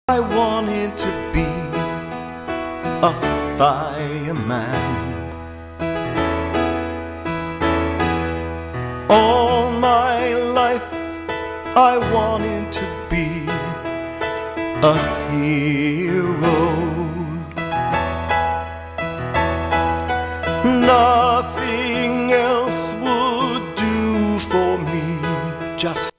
I wanted to be a fireman. All my life I wanted to be a hero. Nothing else would do for me, just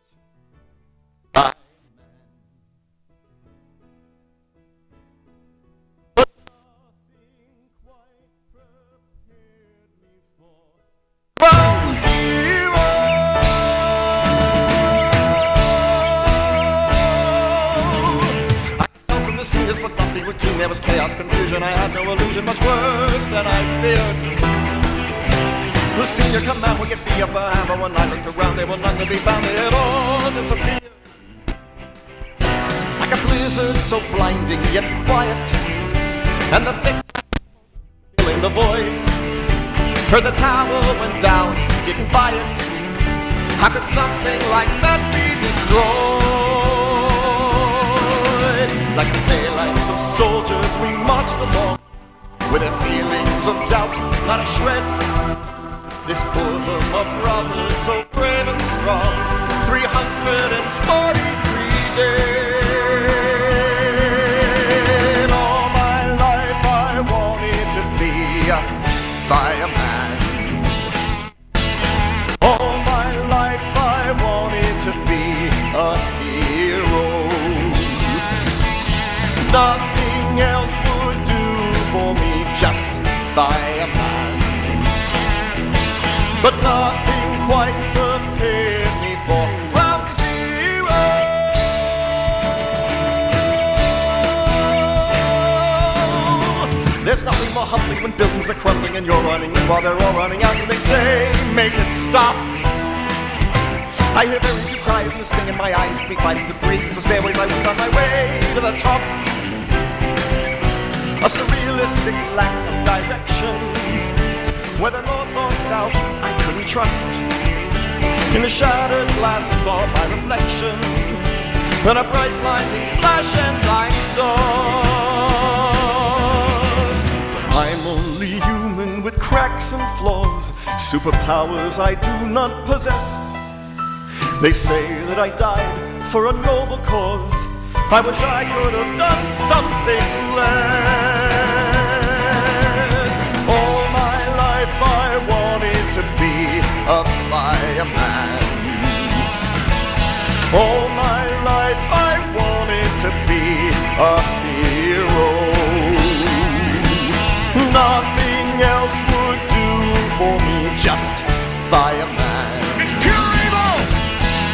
routine, there was chaos, confusion. I had no illusion, much worse than I feared. The senior command would get the upper hand, but when I looked around, they were none to be found. They had all disappeared. Like a blizzard so blinding yet quiet, and the thick filling the void. Heard the tower went down, didn't buy it. How could something like that be destroyed? Like the daylights of soldiers we marched along, with their feelings of doubt, not a shred. This bosom of brothers so brave and strong, 343 days. All my life I wanted to be a fireman. All my life I wanted to be a hero. Nothing else would do for me, just fireman. But nothing quite prepared me for ground zero. There's nothing more humbling when buildings are crumbling and you're running, and while they're all running out and they say, make it stop. I hear very few cries and the sting in my eyes, me fighting to breathe, the stairways I weave on my way to the top. A surrealistic lack of direction, whether north or south I couldn't trust. In the shattered glass saw my reflection, and a bright blinding flash and blind stars. But I'm only human with cracks and flaws, superpowers I do not possess. They say that I died for a noble cause. I wish I could have done something less. All my life I wanted to be a fireman. All my life I wanted to be a hero. Nothing else would do for me, just fireman. It's pure evil!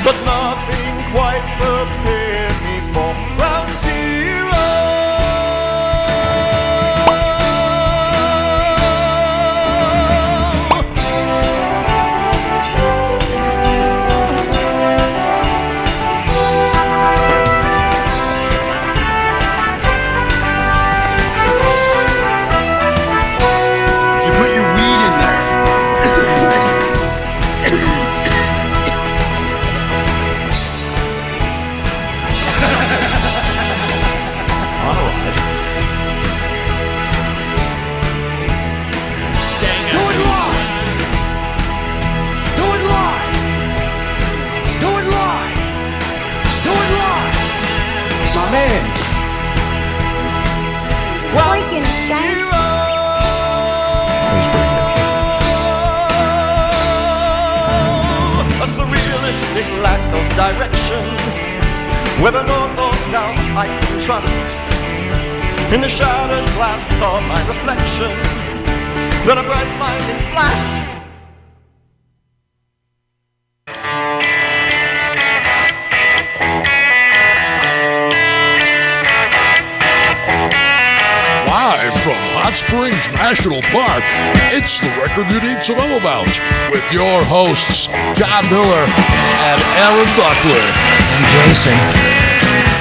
But nothing quite prepared me for ground zero. You put your weed in there. Freaking stank. A surrealistic lack of direction, whether north or south I couldn't trust. In the shattered glass saw my reflection, then a bright blinding flash. Live from Hot Springs National Park, it's the record you need to know about with your hosts, John Miller and Aaron Buckler. I'm Jason.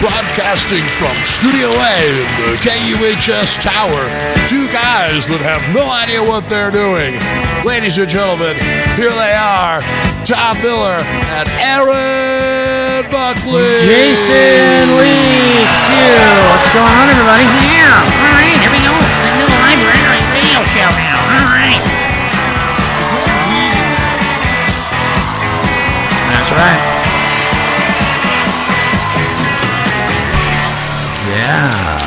Broadcasting from Studio A in the KUHS Tower, two guys that have no idea what they're doing. Ladies and gentlemen, here they are, John Miller and Aaron Buckley. Jason Leaks, you. Yeah.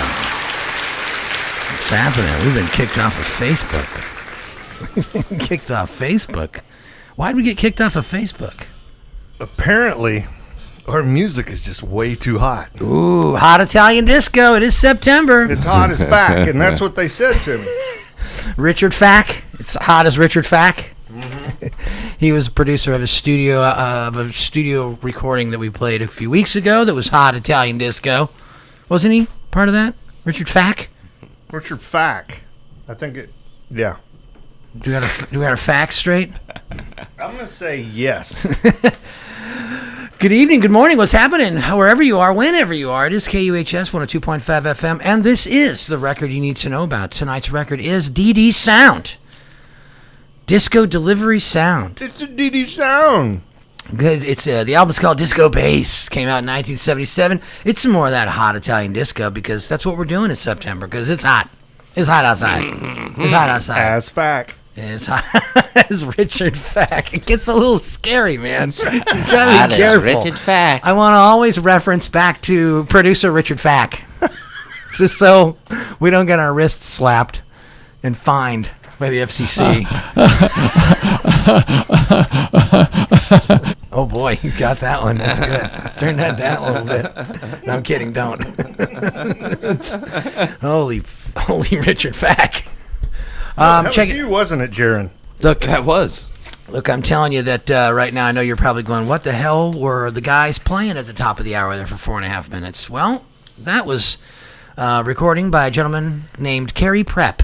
What's happening? We've been kicked off of Facebook. Kicked off Facebook. Why'd we get kicked off of Facebook? Apparently, our music is just way too hot. Ooh, Hot Italo-Disco. It is September. It's hot as back, and that's what they said to me. Richard Fack. It's hot as Richard Fack. Mm-hmm. He was a producer of a studio recording that we played a few weeks ago that was Hot Italo-Disco. Wasn't he part of that? Richard Fack? Richard Fack. I think it, yeah. Do we have our facts straight? I'm going to say yes. Good evening, good morning. What's happening? Wherever you are, whenever you are, it is KUHS 102.5 FM, and this is the record you need to know about. Tonight's record is DD Sound. Disco Delivery Sound. It's a DD Sound. Good. It's the album's called Disco Bass. Came out in 1977. It's some more of that hot Italian disco because that's what we're doing in September because it's hot. It's hot outside. It's hot outside. As Fack. It's hot as Richard Fack. It gets a little scary, man. You gotta be careful. Richard Fack. I want to always reference back to producer Richard Fack, just so we don't get our wrists slapped and fined by the FCC. Oh boy, you got that one. That's good. Turn that down a little bit. No, I'm kidding. Don't. Holy Richard Fack. That check was you, wasn't it, Jaron? Look, That was. Look, I'm telling you that right now, I know you're probably going, what the hell were the guys playing at the top of the hour there for 4.5 minutes? Well, that was recording by a gentleman named Kerry Prep.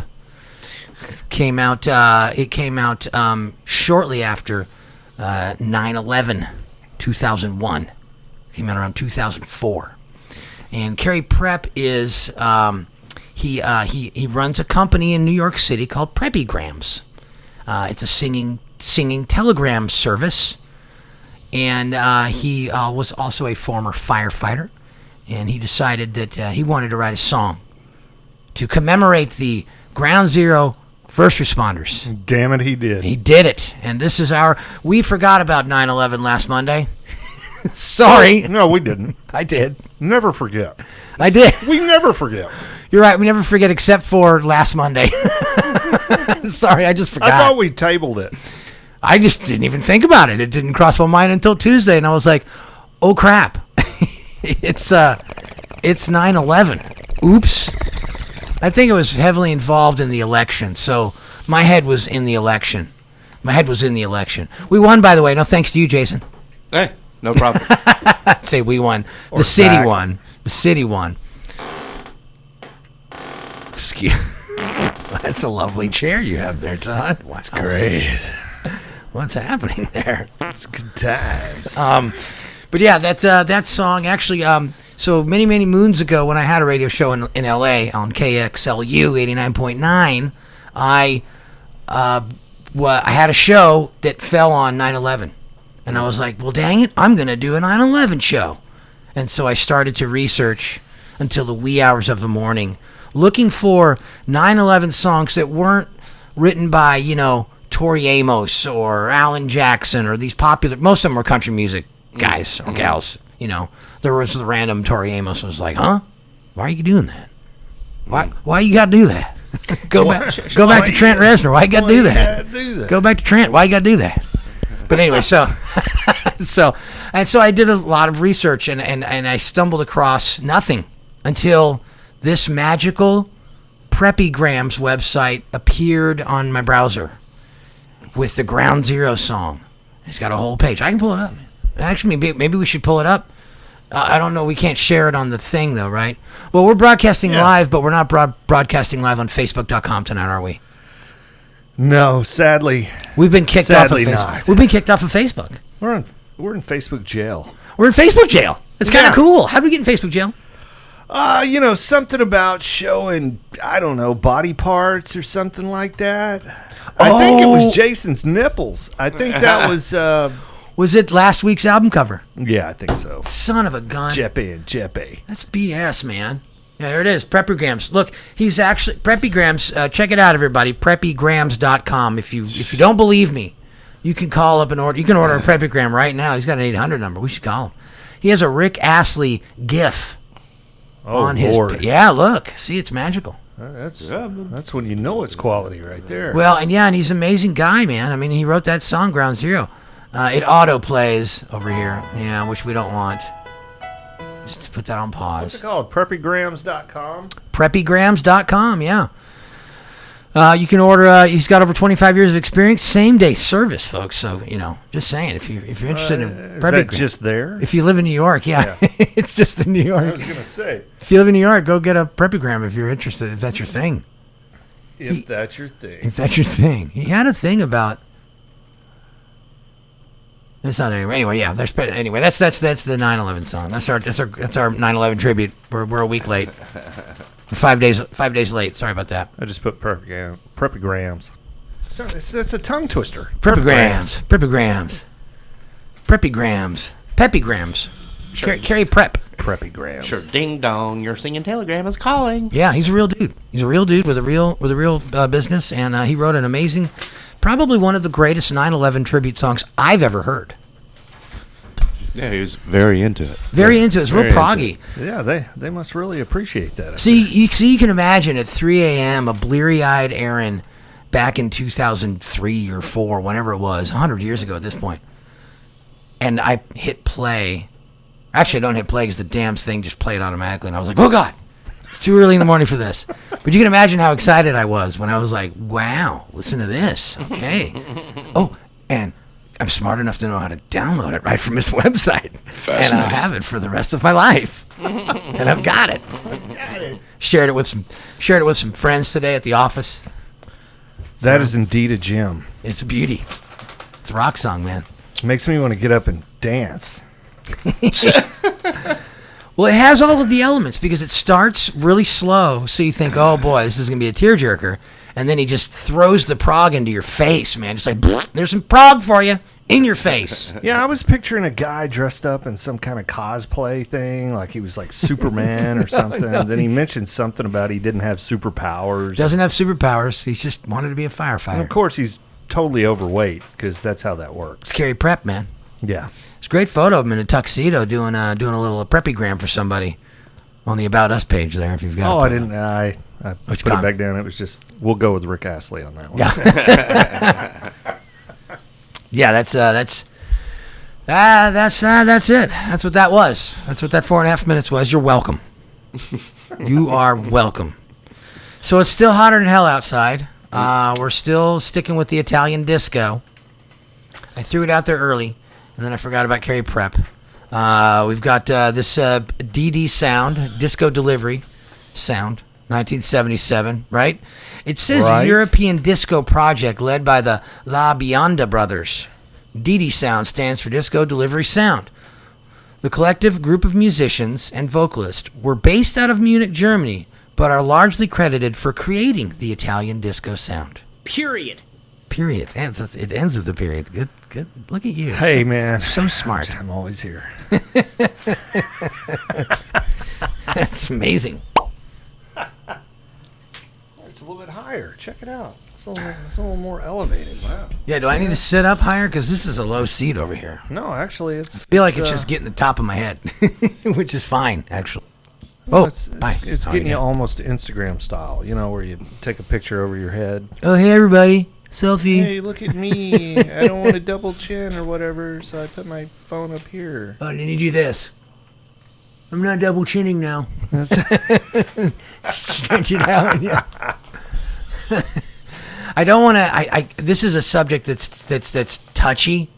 It came out shortly after 9/11, 2001. Came out around 2004. And Kerry Prep is... He runs a company in New York City called Preppygrams. It's a singing telegram service, and he was also a former firefighter, and he decided that he wanted to write a song to commemorate the Ground Zero first responders. Damn it, he did. He did it, and this is we forgot about 9/11 last Monday. Sorry. No, we didn't. I did. Never forget. I did. We never forget. You're right. We never forget except for last Monday. Sorry, I just forgot. I thought we tabled it. I just didn't even think about it. It didn't cross my mind until Tuesday, and I was like, "Oh crap! It's 9/11. Oops." I think I was heavily involved in the election, so my head was in the election. We won, by the way. No thanks to you, Jason. Hey, no problem. I'd say we won. The city won. The city won. That's a lovely chair you have there, Todd. Wow. That's great. What's happening there? It's good times. But yeah, that song actually. So many moons ago, when I had a radio show in L.A. on KXLU 89.9, I had a show that fell on 9/11, and I was like, well, dang it, I'm gonna do a 9/11 show, and so I started to research until the wee hours of the morning, looking for 9/11 songs that weren't written by, Tori Amos or Alan Jackson or these popular. Most of them were country music guys or gals. There was the random Tori Amos was like, huh? Why are you doing that? Why you gotta do that? Go back to Trent Reznor. Why you gotta do that? Go back to Trent. Why you gotta do that? But anyway, so I did a lot of research and I stumbled across nothing until this magical Preppygrams website appeared on my browser with the Ground Zero song. It's got a whole page. I can pull it up. Actually, maybe we should pull it up. I don't know. We can't share it on the thing, though, right? Well, we're broadcasting live, but we're not broadcasting live on Facebook.com tonight, are we? No, sadly. We've been kicked off of Facebook. Not. We've been kicked off of Facebook. We're in Facebook jail. We're in Facebook jail. It's kind of cool. How do we get in Facebook jail? Something about showing, I don't know, body parts or something like that. I think it was Jason's nipples. I think that was... Was it last week's album cover? Yeah, I think so. Son of a gun. Jeppe. That's BS, man. Yeah, there it is. Preppygrams. Look, he's actually... Preppygrams. Check it out, everybody. Preppygrams.com. If you don't believe me, you can call up and order. You can order a Preppygram right now. He's got an 800 number. We should call him. He has a Rick Astley GIF Oh, his Lord. yeah, look. See, it's magical. That's when you know it's quality right there. Well, and he's an amazing guy, man. I mean, he wrote that song Ground Zero. It auto plays over here. Yeah, which we don't want. Just to put that on pause. What's it called? Preppygrams.com? Preppygrams.com, yeah. You can order. He's got over 25 years of experience. Same day service, folks. So just saying, if you're interested in Is that just there? if you live in New York, yeah. It's just in New York. I was gonna say, If you live in New York, go get a Preppygram if you're interested. If that's your thing. if that's your thing. If that's your thing. He had a thing about. That's not anyway. Yeah, that's the 9/11 song. That's our 9/11 tribute. We're a week late. 5 days late. Sorry about that. I just put Preppygrams. It's a tongue twister. Preppygrams. Carry prep. Preppygrams. Sure, ding dong, your singing telegram is calling. Yeah, he's a real dude. He's a real dude with a real business, and he wrote an amazing, probably one of the greatest 9/11 tribute songs I've ever heard. Yeah, he was very into it. Very into it. It's real proggy. Yeah, they must really appreciate that. See, you can imagine at 3 a.m. a bleary-eyed Aaron back in 2003 or 4, whenever it was, 100 years ago at this point. And I hit play. Actually, I don't hit play because the damn thing just played automatically. And I was like, oh, God, it's too early in the morning for this. But you can imagine how excited I was when I was like, wow, listen to this. Okay. Oh, and I'm smart enough to know how to download it right from his website. And I'll have it for the rest of my life. And I've got it. Shared it with some friends today at the office. That is indeed a gem. It's a beauty. It's a rock song, man. Makes me want to get up and dance. Well, it has all of the elements because it starts really slow, so you think, oh boy, this is going to be a tearjerker. And then he just throws the prog into your face, man. Just like, there's some prog for you in your face. Yeah, I was picturing a guy dressed up in some kind of cosplay thing, like he was like Superman or something. Then he mentioned something about he didn't have superpowers. Doesn't have superpowers. He just wanted to be a firefighter. And of course, he's totally overweight because that's how that works. It's Carrie Prep, man. Yeah. It's a great photo of him in a tuxedo doing a little Preppygram for somebody on the About Us page there, if you've got it. Oh, I didn't. I put it back down. It was just, we'll go with Rick Astley on that one. Yeah. Yeah, that's it. That's what that was. That's what that 4.5 minutes was. You're welcome. You are welcome. So it's still hotter than hell outside. We're still sticking with the Italian disco. I threw it out there early, and then I forgot about Carrie Prep. We've got this DD sound, disco delivery sound, 1977, right? It says Right. a European disco project led by the La Bionda brothers. DD sound stands for disco delivery sound. The collective group of musicians and vocalists were based out of Munich, Germany, but are largely credited for creating the Italian disco sound. Period. Period. It ends with the period. Good. Look at you. Hey, man. So smart. I'm always here. That's amazing. It's a little bit higher. Check it out. It's a little more elevated. Wow. Yeah, do I need to sit up higher? Because this is a low seat over here. No, actually, it's. I feel like it's just getting the top of my head, which is fine, actually. Oh, It's hi. it's How getting you you doing? almost Instagram style, where you take a picture over your head. Oh, hey, everybody. Selfie. Hey, look at me. I don't want a double chin or whatever, so I put my phone up here. Oh, then you do this. I'm not double chinning now. Stretch it out. Yeah. I don't want to. This is a subject that's touchy,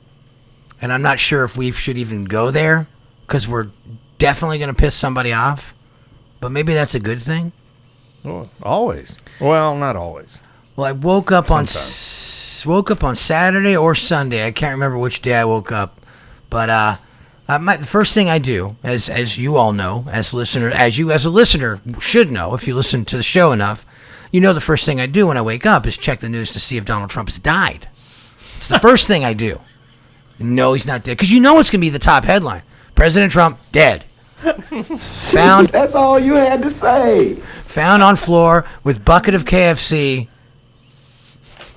and I'm not sure if we should even go there because we're definitely going to piss somebody off. But maybe that's a good thing. Oh, always. Well, not always. Well, I woke up on Sometimes. Saturday or Sunday. I can't remember which day I woke up, but the first thing I do, as you all know, as a listener should know if you listen to the show enough, the first thing I do when I wake up is check the news to see if Donald Trump has died. It's the first thing I do. No, he's not dead, because it's going to be the top headline: President Trump dead. Found. That's all you had to say. Found on floor with bucket of KFC.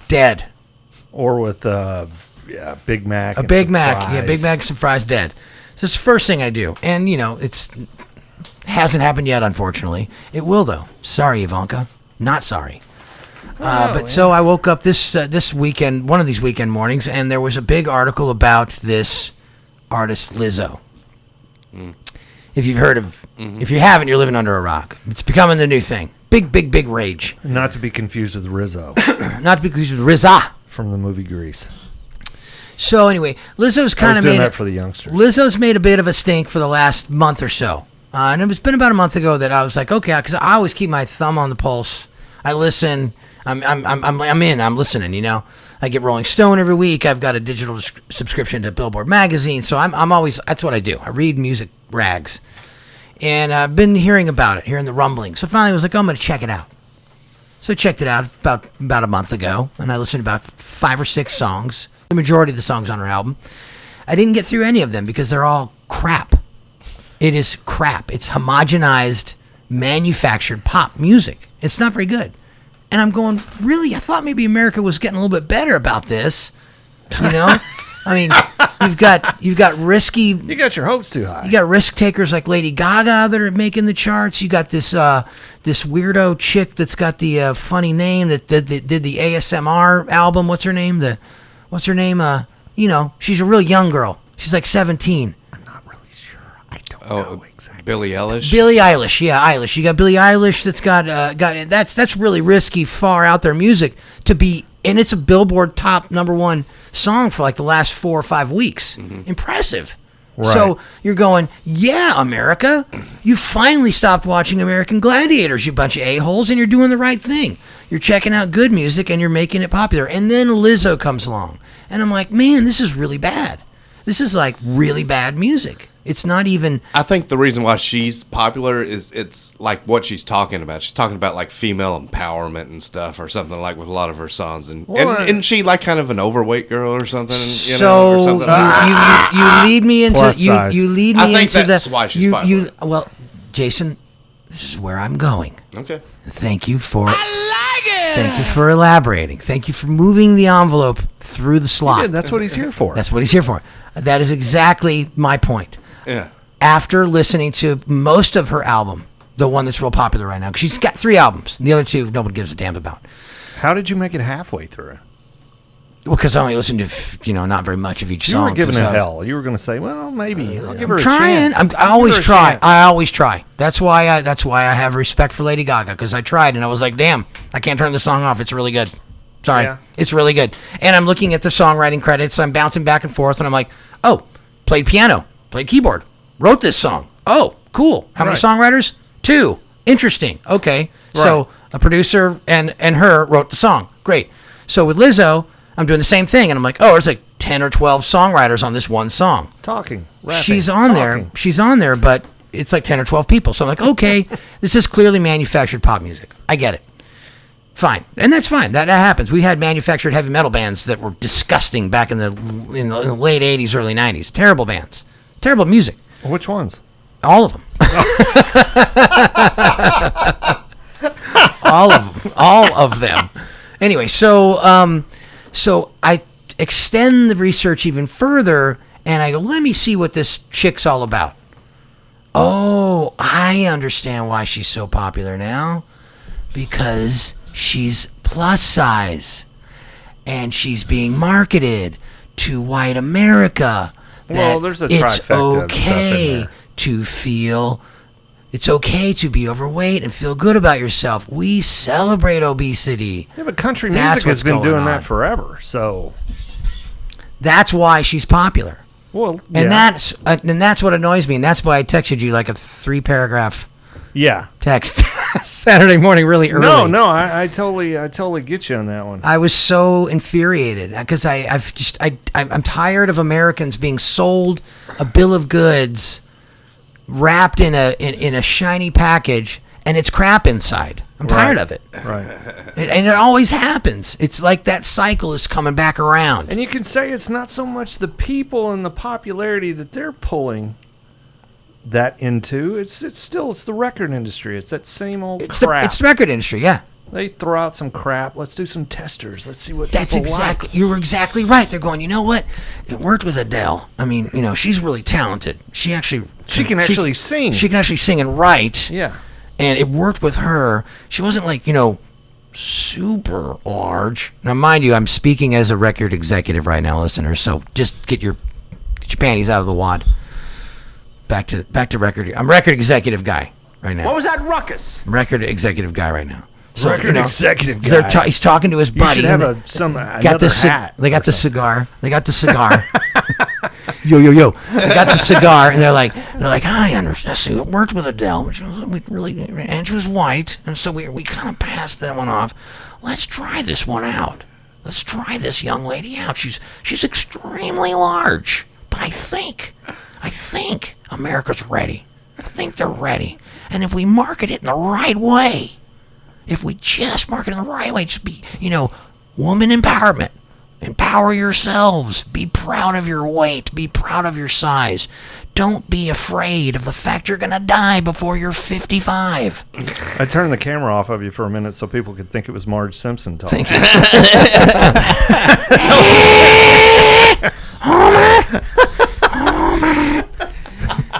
Dead. Or with Big Mac. A and Big some Mac. fries. Yeah, Big Mac, some fries, dead. So it's the first thing I do. And, it's Hasn't happened yet, unfortunately. It will, though. Sorry, Ivanka. Not sorry. So I woke up this weekend, one of these weekend mornings, and there was a big article about this artist, Lizzo. If you've heard of, if you haven't, you're living under a rock. It's becoming the new thing. Big rage. Not to be confused with Rizzo Not to be confused with RZA. from the movie Grease. So anyway, Lizzo's kind of doing made that for the youngsters. Lizzo's made a bit of a stink for the last month or so, and it's been about a month ago that I was like, okay, because I always keep my thumb on the pulse. I listen. I'm listening. You know, I get Rolling Stone every week. I've got a digital subscription to Billboard magazine, so I'm always. That's what I do. I read music rags, and I've been hearing about it, hearing the rumbling. So finally, I was like, oh, I'm going to check it out. So I checked it out about a month ago, and I listened to about 5 or 6 songs. The majority of the songs on her album. I didn't get through any of them because they're all crap. It is crap. It's homogenized, manufactured pop music. It's not very good. And I'm going, really? I thought maybe America was getting a little bit better about this. You know? I mean, you've got risky. You got your hopes too high. You got risk takers like Lady Gaga that are making the charts. You got this weirdo chick that's got the funny name that did the ASMR album. What's her name? You know, she's a real young girl. She's like 17. I'm not really sure. I don't know exactly. Billie Eilish. Billie Eilish, yeah, Eilish. You got Billie Eilish that's got that's really risky, far out there music to be, and it's a Billboard top #1 song for like the last 4 or 5 weeks. Impressive. Right. So you're going, yeah, America, you finally stopped watching American Gladiators, you bunch of a-holes, and you're doing the right thing. You're checking out good music and you're making it popular. And then Lizzo comes along, and I'm like, man, this is really bad. This is like really bad music. It's not even. I think the reason why she's popular is it's like what she's talking about. She's talking about like female empowerment and stuff, or something like with a lot of her songs. And isn't she like kind of an overweight girl or something? You know, or something you lead me into Plus size. you lead me I think into that's why she's popular. Well, Jason, this is where I'm going. Okay. Thank you for. Thank you for elaborating. Thank you for moving the envelope through the slot. Yeah, that's what he's here for. That's what he's here for. That is exactly my point. Yeah. After listening to most of her album, the one that's real popular right now, because she's got 3 albums. The other 2, nobody gives a damn about. How did you make it halfway through? Well, because I only listened to, not very much of each song. You were giving it hell. You were going to say, well, maybe I'll give her a trying. chance. I always try. I always try. That's why I have respect for Lady Gaga, because I tried and I was like, damn, I can't turn the song off. It's really good. Sorry. Yeah. It's really good. And I'm looking at the songwriting credits. I'm bouncing back and forth, and I'm like, oh, played piano, played keyboard, wrote this song. Oh, cool. How many songwriters? 2. Interesting. Okay. Right. So a producer and her wrote the song. Great. So with Lizzo, I'm doing the same thing, and I'm like, oh, there's like 10 or 12 songwriters on this one song. Talking, rapping, She's on there, but it's like 10 or 12 people. So I'm like, okay, this is clearly manufactured pop music. I get it. Fine. And that's fine. That happens. We had manufactured heavy metal bands that were disgusting back in the late 80s, early 90s. Terrible bands. Terrible music. Which ones? All of them. All of them. Anyway, so I extend the research even further, and I go, let me see what this chick's all about. Oh, I understand why she's so popular now. Because she's plus size, and she's being marketed to white America. Well, there's a it's trifecta of stuff in okay there. to feel. It's okay to be overweight and feel good about yourself. We celebrate obesity. Yeah, but country That's music has what's been going doing on. that forever. So, That's why she's popular. well, And yeah. that's what annoys me. And that's why I texted you like a 3-paragraph Yeah. text Saturday morning, really early. No, I totally get you on that one. I was so infuriated because I'm tired of Americans being sold a bill of goods wrapped in a shiny package, and it's crap inside. I'm tired of it. Right. And it always happens. It's like that cycle is coming back around. And you can say it's not so much the people and the popularity that they're pulling that into. It's the record industry. It's that same old crap. It's the record industry, yeah. They throw out some crap. Let's do some testers. Let's see what That's people exactly. like. You were exactly right. They're going. You know what? It worked with Adele. I mean, she's really talented. She can actually sing. She can actually sing and write. Yeah. And it worked with her. She wasn't like super large. Now, mind you, I'm speaking as a record executive right now, listeners. So just get your panties out of the wad. Back to record. I'm record executive guy right now. What was that ruckus? I'm record executive guy right now. So, Record executive guy. He's talking to his buddy. You should have another hat. They got the cigar. They got the cigar. Yo. They got the cigar, and they're like, I understand. See, it worked with Adele, and she was white, and so we kind of passed that one off. Let's try this one out. Let's try this young lady out. She's extremely large, but I think America's ready. I think they're ready, and if we market it in the right way. If we just market it in the right way, just be, woman empowerment. Empower yourselves. Be proud of your weight. Be proud of your size. Don't be afraid of the fact you're going to die before you're 55. I turned the camera off of you for a minute so people could think it was Marge Simpson talking. Thank you. Homer.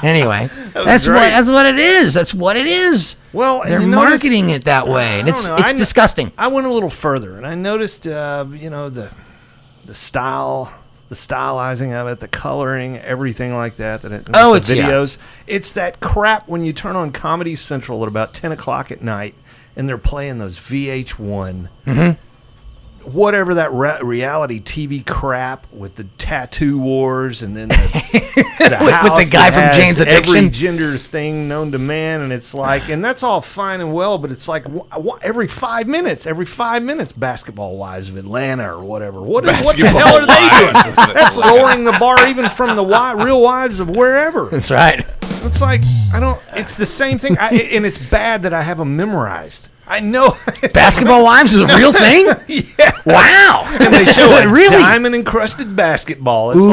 Anyway, that's what it is. That's what it is. Well, they're marketing it that way, and it's disgusting. I went a little further, and I noticed, the stylizing of it, the coloring, everything like that. It's videos. Yeah. It's that crap when you turn on Comedy Central at about 10 o'clock at night, and they're playing those VH1. Mm-hmm. Whatever that reality TV crap with the tattoo wars and then the house with the guy from Jane's Addiction, every gender thing known to man, and it's like, and that's all fine and well, but it's like every 5 minutes, Basketball Wives of Atlanta or whatever. What the hell are they doing? That's lowering the bar even from the Real Wives of wherever. That's right. It's like it's the same thing, and it's bad that I have them memorized. I know. Basketball Wives is a real thing? Yeah. Wow. And they show a really? diamond-encrusted basketball. It's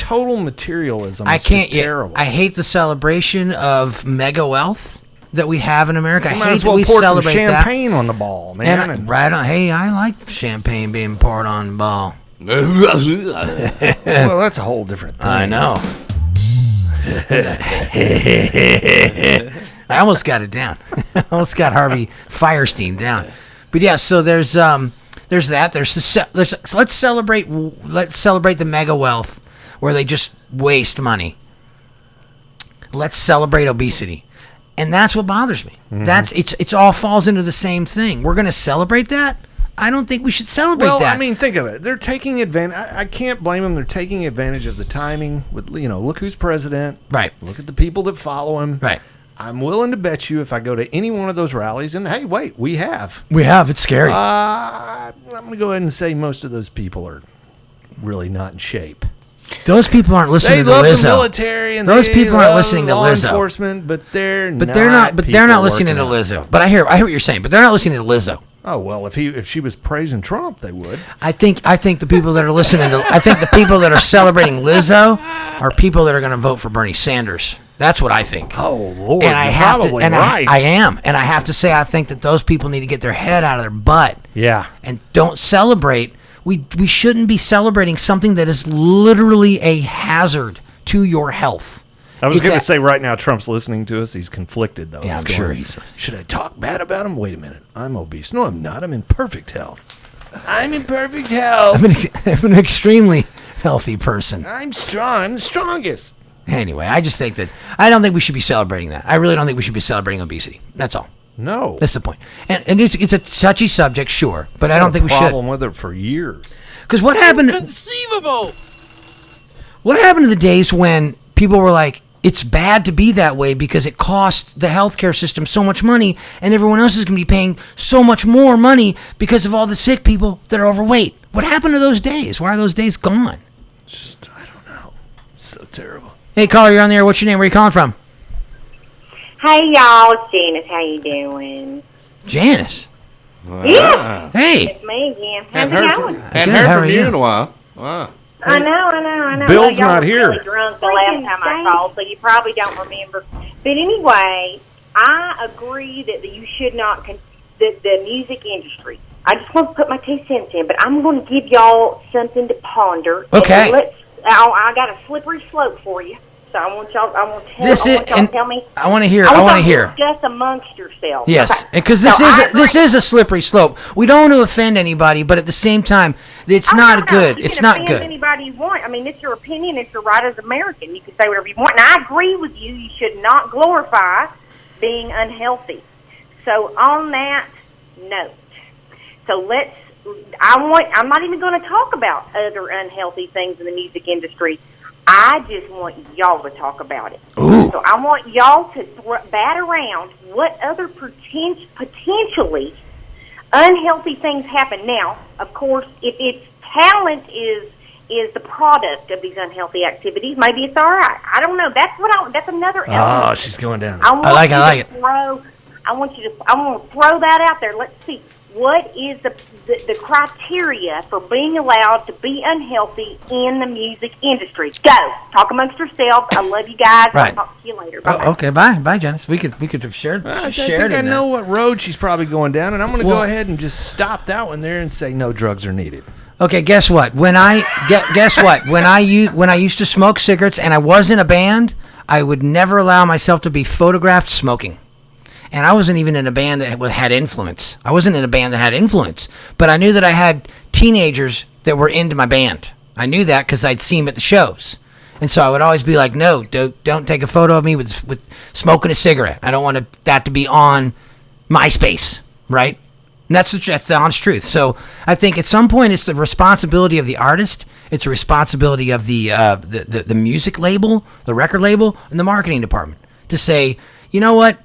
total materialism. It's just terrible. I hate the celebration of mega wealth that we have in America. I hate that we pour some champagne on the ball, man. Right on. Hey, I like champagne being poured on the ball. Well, that's a whole different thing. I know. I almost got it down. I almost got Harvey Fierstein down. But yeah, so there's that. So let's celebrate the mega wealth where they just waste money. Let's celebrate obesity. And that's what bothers me. Mm-hmm. It's all falls into the same thing. We're going to celebrate that? I don't think we should celebrate that. Well, I mean, think of it. They're taking advantage. I can't blame them. They're taking advantage of the timing. With look who's president. Right. Look at the people that follow him. Right. I'm willing to bet you if I go to any one of those rallies, and hey, wait, we have. It's scary. I'm going to go ahead and say most of those people are really not in shape. Those people aren't listening to Lizzo. They love the military, and those people aren't listening to law Lizzo. Enforcement, but they're not listening to Lizzo. But I hear what you're saying. But they're not listening to Lizzo. Oh well, if she was praising Trump, they would. I think the people that are listening to the people that are celebrating Lizzo are people that are going to vote for Bernie Sanders. That's what I think. Oh Lord, and I have probably to, and right. I am, and I have to say, I think that those people need to get their head out of their butt. Yeah. And don't celebrate. We shouldn't be celebrating something that is literally a hazard to your health. I was going to say right now, Trump's listening to us. He's conflicted, though. Yeah, I'm sure he's. Should I talk bad about him? Wait a minute. I'm obese. No, I'm not. I'm in perfect health. I'm in perfect health. I'm an extremely healthy person. I'm strong. I'm the strongest. Anyway, I just think that I don't think we should be celebrating that. I really don't think we should be celebrating obesity. That's all. No. That's the point. And it's a touchy subject, sure, but I don't think we should. Problem with it for years. Because what happened? Inconceivable. What happened to the days when people were like, it's bad to be that way because it costs the healthcare system so much money, and everyone else is going to be paying so much more money because of all the sick people that are overweight. What happened to those days? Why are those days gone? I don't know. It's so terrible. Hey, caller, you're on the air. What's your name? Where are you calling from? Hey, y'all. It's Janice. How you doing? Janice. Wow. Yeah. Hey. It's me again. How's it going? Hadn't heard from you in a while. Wow. I know. Bill's y'all not were here. Really drunk the last time I called, so you probably don't remember. But anyway, I agree that you should not the music industry. I just want to put my 2 cents in, but I'm going to give y'all something to ponder. Okay. I got a slippery slope for you. So I want y'all to tell me. I want to hear. Discuss amongst yourselves. Yes, Okay. because this is a slippery slope. We don't want to offend anybody, but at the same time, it's not good. It's not good. Anybody you want. I mean, it's your opinion. It's your right as American. You can say whatever you want. And I agree with you. You should not glorify being unhealthy. So on that note, I'm not even going to talk about other unhealthy things in the music industry. I just want y'all to talk about it. Ooh. So I want y'all to bat around what other potentially unhealthy things happen. Now, of course, if it's talent is the product of these unhealthy activities, maybe it's all right. I don't know. That's another element. Oh, she's going down. I like it. I want to throw that out there. Let's see. What is the criteria for being allowed to be unhealthy in the music industry? Go. Talk amongst yourselves. I love you guys. Right. I'll talk to you later. Bye. Okay, bye, Janice. We could have shared. I think I know what road she's probably going down, and I'm going to go ahead and just stop that one there and say no drugs are needed. Okay, guess what? When I used to smoke cigarettes and I was in a band, I would never allow myself to be photographed smoking. And I wasn't even in a band that had influence. But I knew that I had teenagers that were into my band. I knew that because I'd see them at the shows. And so I would always be like, no, don't take a photo of me with smoking a cigarette. I don't want that to be on MySpace, right? And that's the honest truth. So I think at some point it's the responsibility of the artist. It's a responsibility of the music label, the record label, and the marketing department to say, you know what?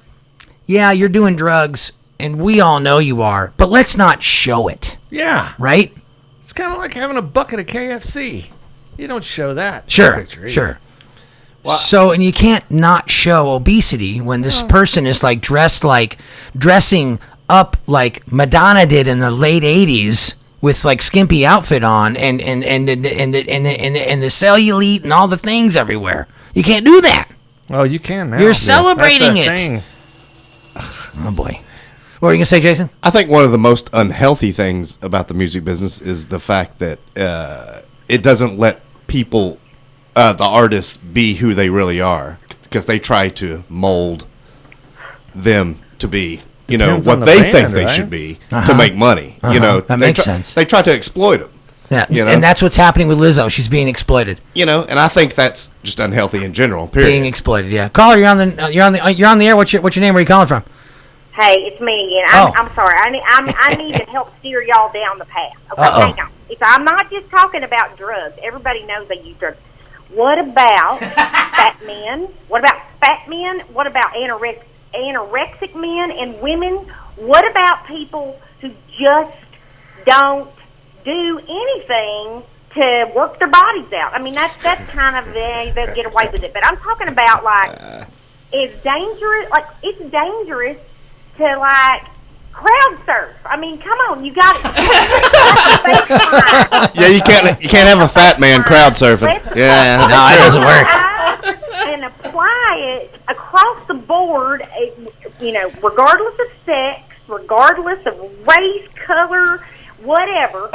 Yeah, you're doing drugs, and we all know you are, but let's not show it. Yeah. Right? It's kind of like having a bucket of KFC. You don't show that. Sure. Well, so, and you can't not show obesity when this person is like dressing up like Madonna did in the late 80s with like skimpy outfit on and the cellulite and all the things everywhere. You can't do that. Well, you can now. You're celebrating it. Thing. Oh, boy. What were you going to say, Jason? I think one of the most unhealthy things about the music business is the fact that it doesn't let people, the artists, be who they really are, because they try to mold them to be, what they think they should be to make money. That makes sense. They try to exploit them. Yeah, and that's what's happening with Lizzo. She's being exploited. And I think that's just unhealthy in general. Period. Being exploited. Yeah. Caller, you're on the air. What's your name? Where are you calling from? Hey, it's me again. I'm sorry. I need to help steer y'all down the path. Okay, hang on. I'm not just talking about drugs. Everybody knows they use drugs. What about fat men? What about fat men? What about anorexic men and women? What about people who just don't do anything to work their bodies out? I mean, that's kind of they'll get away with it. But I'm talking about it's dangerous. Like it's dangerous to crowd surf. I mean, come on, you got it. Yeah, you can't have a fat man crowd surfing. Yeah, no, it doesn't work. And apply it across the board. Regardless of sex, regardless of race, color, whatever,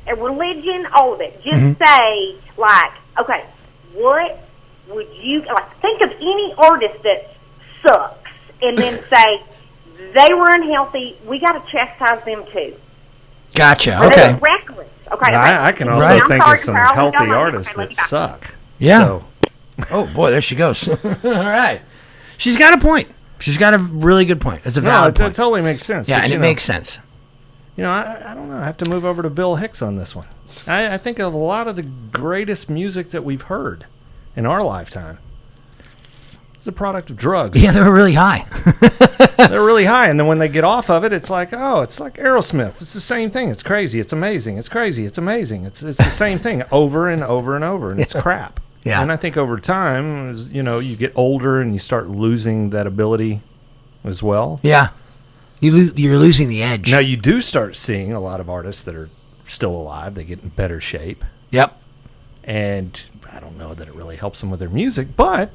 a religion, all of it. Just say okay, what would you think of any artist that sucks, and then say they were unhealthy. We got to chastise them too. Gotcha. Or okay. They're reckless. Okay. I can also think of some healthy artists that suck. Yeah. So. Oh boy, there she goes. All right. She's got a point. She's got a really good point. It's a valid point. It totally makes sense. Yeah, and it makes sense. I don't know. I have to move over to Bill Hicks on this one. I think of a lot of the greatest music that we've heard in our lifetime. It's a product of drugs. Yeah, they were really high. They're really high, and then when they get off of it, it's like Aerosmith. It's the same thing. It's crazy. It's amazing. It's crazy. It's amazing. It's the same thing over and over and over, and it's crap. Yeah. And I think over time, you get older and you start losing that ability as well. Yeah. You're losing the edge. Now, you do start seeing a lot of artists that are still alive. They get in better shape. Yep. And I don't know that it really helps them with their music, but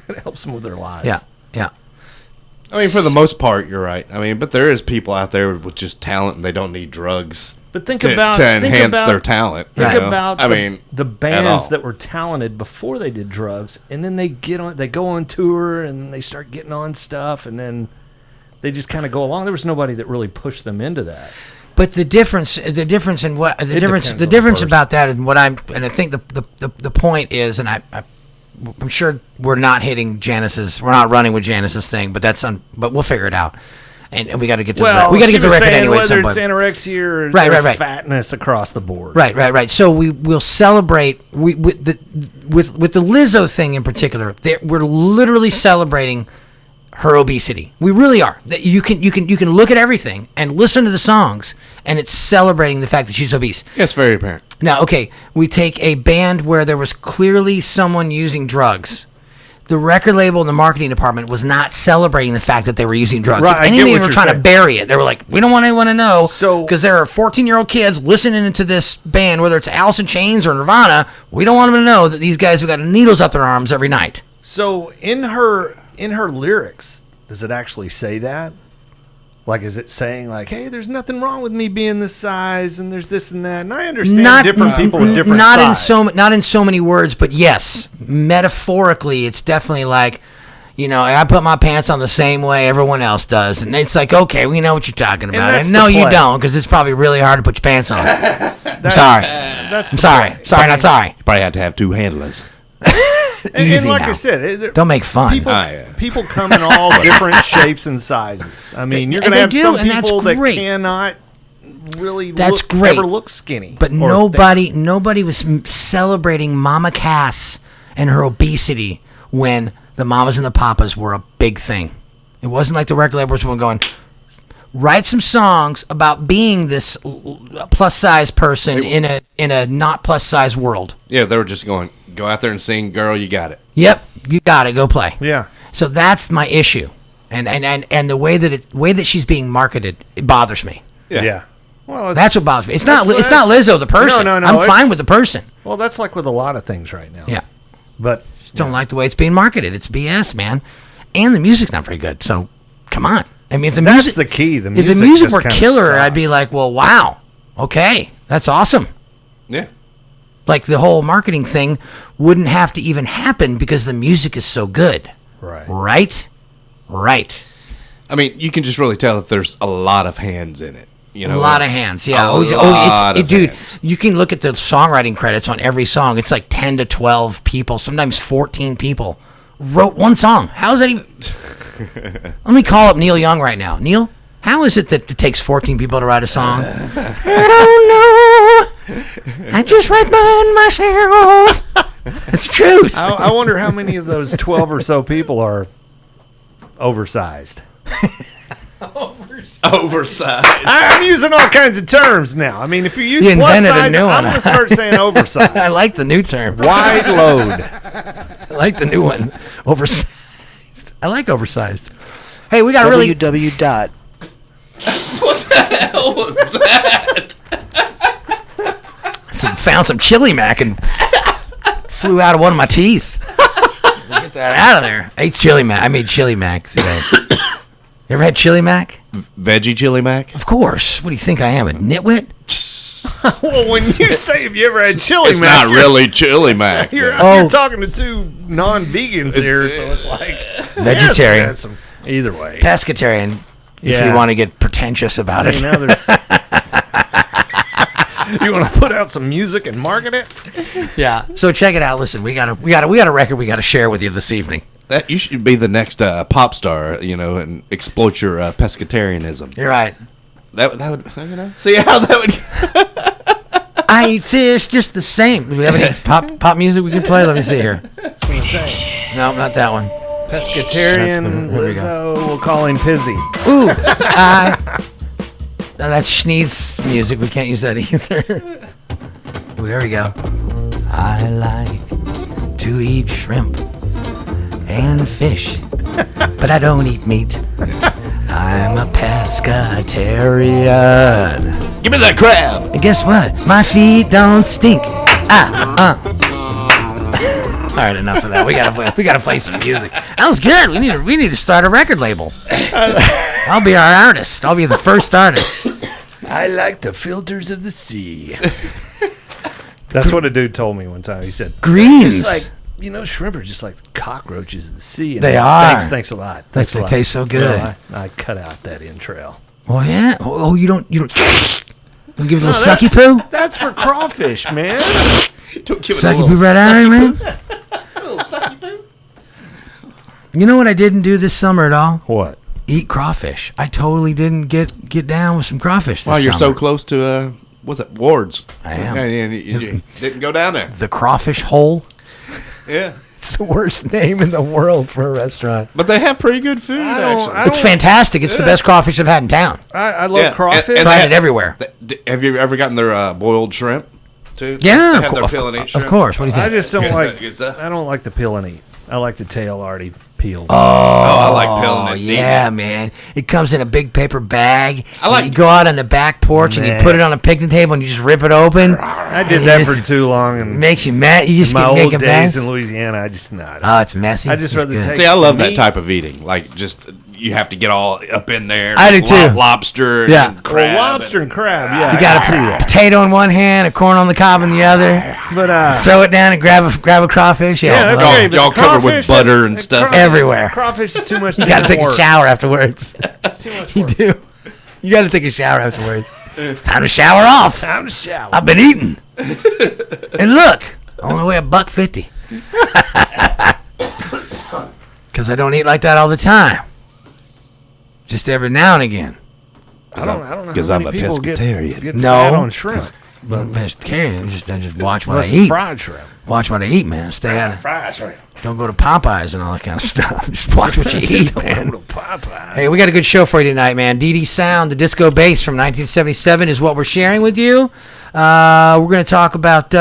it helps them with their lives. Yeah, yeah. I mean, for the most part, you're right. I mean, but there is people out there with just talent, and they don't need drugs. But think to enhance their talent. Think about the at bands all. that were talented before they did drugs, and then they go on tour, and they start getting on stuff, and then they just kind of go along. There was nobody that really pushed them into that. But the difference about that, and I think the point is, and I'm sure we're not hitting Janice's, we're not running with Janice's thing, but but we'll figure it out. And we got to get to the record anyway. Whether it's anorexia or right. fatness across the board. Right. So we'll celebrate with the Lizzo thing in particular. We're literally celebrating her obesity. We really are. You can look at everything and listen to the songs, and it's celebrating the fact that she's obese. Yeah, it's very apparent. Now, okay, we take a band where there was clearly someone using drugs. The record label and the marketing department was not celebrating the fact that they were using drugs. Right, If anything, they were trying saying. to bury it. They were like, we don't want anyone to know, because there are 14-year-old kids listening to this band, whether it's Alice in Chains or Nirvana. We don't want them to know that these guys have got needles up their arms every night. So in her lyrics, does it actually say that? Like, is it saying like, "Hey, there's nothing wrong with me being this size, and there's this and that"? And I understand different people with different size. Not in so many words, but yes, metaphorically, it's definitely like, I put my pants on the same way everyone else does, and it's like, okay, we know what you're talking about. And no, you don't, because it's probably really hard to put your pants on. I'm sorry. I'm sorry. Sorry, not sorry. You probably have to have two handlers. And like I said, don't make fun. People come in all different shapes and sizes. I mean, you're going to have some people that cannot really ever look skinny. But nobody was celebrating Mama Cass and her obesity when the mamas and the papas were a big thing. It wasn't like the record labels were going, write some songs about being this plus size person in a not plus size world. Yeah, they were just going, go out there and sing, girl, you got it. Yep, you got it. Go play. Yeah. So that's my issue, and the way that she's being marketed, it bothers me. Yeah. Well, that's what bothers me. It's not Lizzo the person. No. I'm fine with the person. Well, that's like with a lot of things right now. Yeah. But don't like the way it's being marketed. It's BS, man. And the music's not very good. So come on. I mean, if the that's the key. The music if the music were killer, sucks. I'd be like, well, wow, okay, that's awesome. Yeah. Like the whole marketing thing wouldn't have to even happen because the music is so good. Right. I mean, you can just really tell that there's a lot of hands in it. A lot of hands, yeah. Dude, you can look at the songwriting credits on every song. It's like 10 to 12 people, sometimes 14 people wrote one song. How is that even? Let me call up Neil Young right now. Neil, how is it that it takes 14 people to write a song? I don't know. I just write mine myself. It's the truth. I wonder how many of those 12 or so people are oversized. Oversized. I'm using all kinds of terms now. I mean, if you use plus size, I'm going to start saying oversized. I like the new term. Wide load. I like the new one. Oversized. I like oversized. Hey, we got really... www. What the hell was that? Found some chili mac and flew out of one of my teeth. Get that out of there. I made chili mac today. You ever had chili mac? Veggie chili mac? Of course. What do you think I am, a nitwit? Well, when you say have you ever had chili it's mac, not really chili mac. You're talking to two non-vegans here, so it's like vegetarian. Yes, either way, pescatarian. If you want to get pretentious about it. Now there's you want to put out some music and market it? Yeah. So check it out. Listen, we got a record we got to share with you this evening. That you should be the next pop star, and exploit your pescatarianism. You're right. That would, see how that would. I eat fish just the same. Do we have any pop music we can play? Let me see here. No, not that one. Pescatarian, Lizzo, we'll call him Pizzy. Ooh, no, that's Schneid's music. We can't use that either. Ooh, there we go. I like to eat shrimp and fish, but I don't eat meat. I'm a pescatarian. Give me that crab. And guess what? My feet don't stink. All right, enough of that. We gotta play some music. That was good. We need to start a record label. I'll be our artist. I'll be the first artist. I like the filters of the sea. That's what a dude told me one time. He said, Greens. It's like, shrimp are just like the cockroaches of the sea. And They are. Thanks a lot. They taste so good. Well, I cut out that entrail. Oh, yeah? Oh, you don't give it a little sucky poo? That's for crawfish, man. Don't give it Sucky a little poo right out of it, man? A little sucky poo. You know what I didn't do this summer at all? What? Eat crawfish. I totally didn't get down with some crawfish this Wow, you're summer. so close to what's it, Ward's? I am. Yeah, you didn't go down there. The crawfish hole. Yeah, It's the worst name in the world for a restaurant. but they have pretty good food. Actually, It's fantastic. It's the best crawfish I've had in town. I love crawfish. and Tried it everywhere. Have you ever gotten their boiled shrimp too? Yeah, they of have their course. peel and eat Of shrimp. course. What do you think? I just don't like. Good stuff. I don't like the peel and eat. I like the tail already peeled. Oh, I like peeling Oh, it. yeah, man. It comes in a big paper bag. I like- You go out on the back porch and you put it on a picnic table and you just rip it open. I did And that it for just too long, and makes you mad. You just my get old making days bags. in Louisiana, I just not. Oh, it's messy. I just It's rather good. take- See, I love that meat. type of eating. Like, just you have to get all up in there. I do too. Lobster, Yeah. and crab. lobster and crab. Yeah, You got I see a that. potato in one hand, a corn on the cob in the other. But Throw it down and grab a crawfish. yeah, Yeah, that's Y'all- great. but y'all covered with crawfish, butter that's- and stuff. Everywhere. Crawfish is too much. you got to take a work. shower afterwards. It's too much You work. do. You got to take a shower afterwards. Time to shower off. Time to shower. I've been eating. And look, I only weigh $1.50. Because I don't eat like that all the time. Just every now and again. I don't know. 'Cause how I'm many a people get pescatarian. No. Oh, fat on shrimp. But vegetarian, just watch what Unless I it's eat. fried shrimp. Watch what I eat, man. Stay out of. Fried shrimp. Don't go to Popeyes and all that kind of stuff. Just watch what you eat, man. Little Popeyes. Hey, we got a good show for you tonight, man. DD Sound, the disco bass from 1977 is what we're sharing with you. We're going to talk about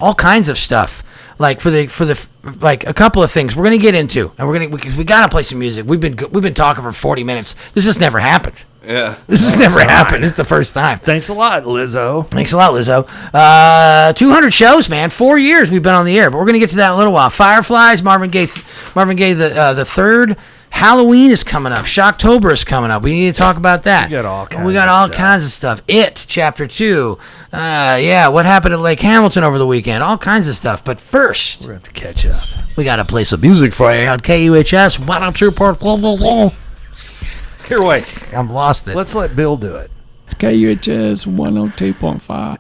all kinds of stuff, like for the like a couple of things we're going to get into, and we got to play some music. We've been talking for 40 minutes. This has never happened. Yeah. This has never happened. It's the first time. Thanks a lot, Lizzo. Thanks a lot, Lizzo. 200 shows, man. 4 years we've been on the air, but we're gonna get to that in a little while. Fireflies, Marvin Gaye, the third. Halloween is coming up. Shocktober is coming up. We need to talk about that. We got all kinds We got of all stuff. kinds of stuff. It, Chapter 2. Yeah, what happened at Lake Hamilton over the weekend? All kinds of stuff. But first, We're going to have to catch up. we got to play some music for you on KUHS 102.4. Here, wait. I'm lost it. Let's let Bill do it. It's KUHS 102.5.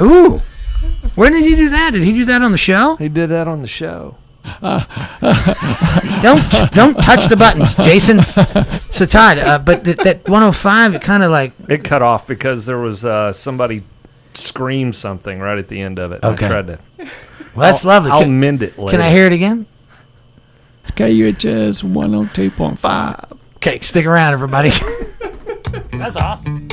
Ooh. Where did he do that? Did he do that on the show? He did that on the show. Don't touch the buttons, Jason. So Todd, but that 105, it kind of like It cut off because there was somebody screamed something right at the end of it. Okay. I tried to. well, that's lovely. I'll Can, mend it later. can I hear it again? It's KUHS 102.5. Okay, stick around, everybody. That's awesome.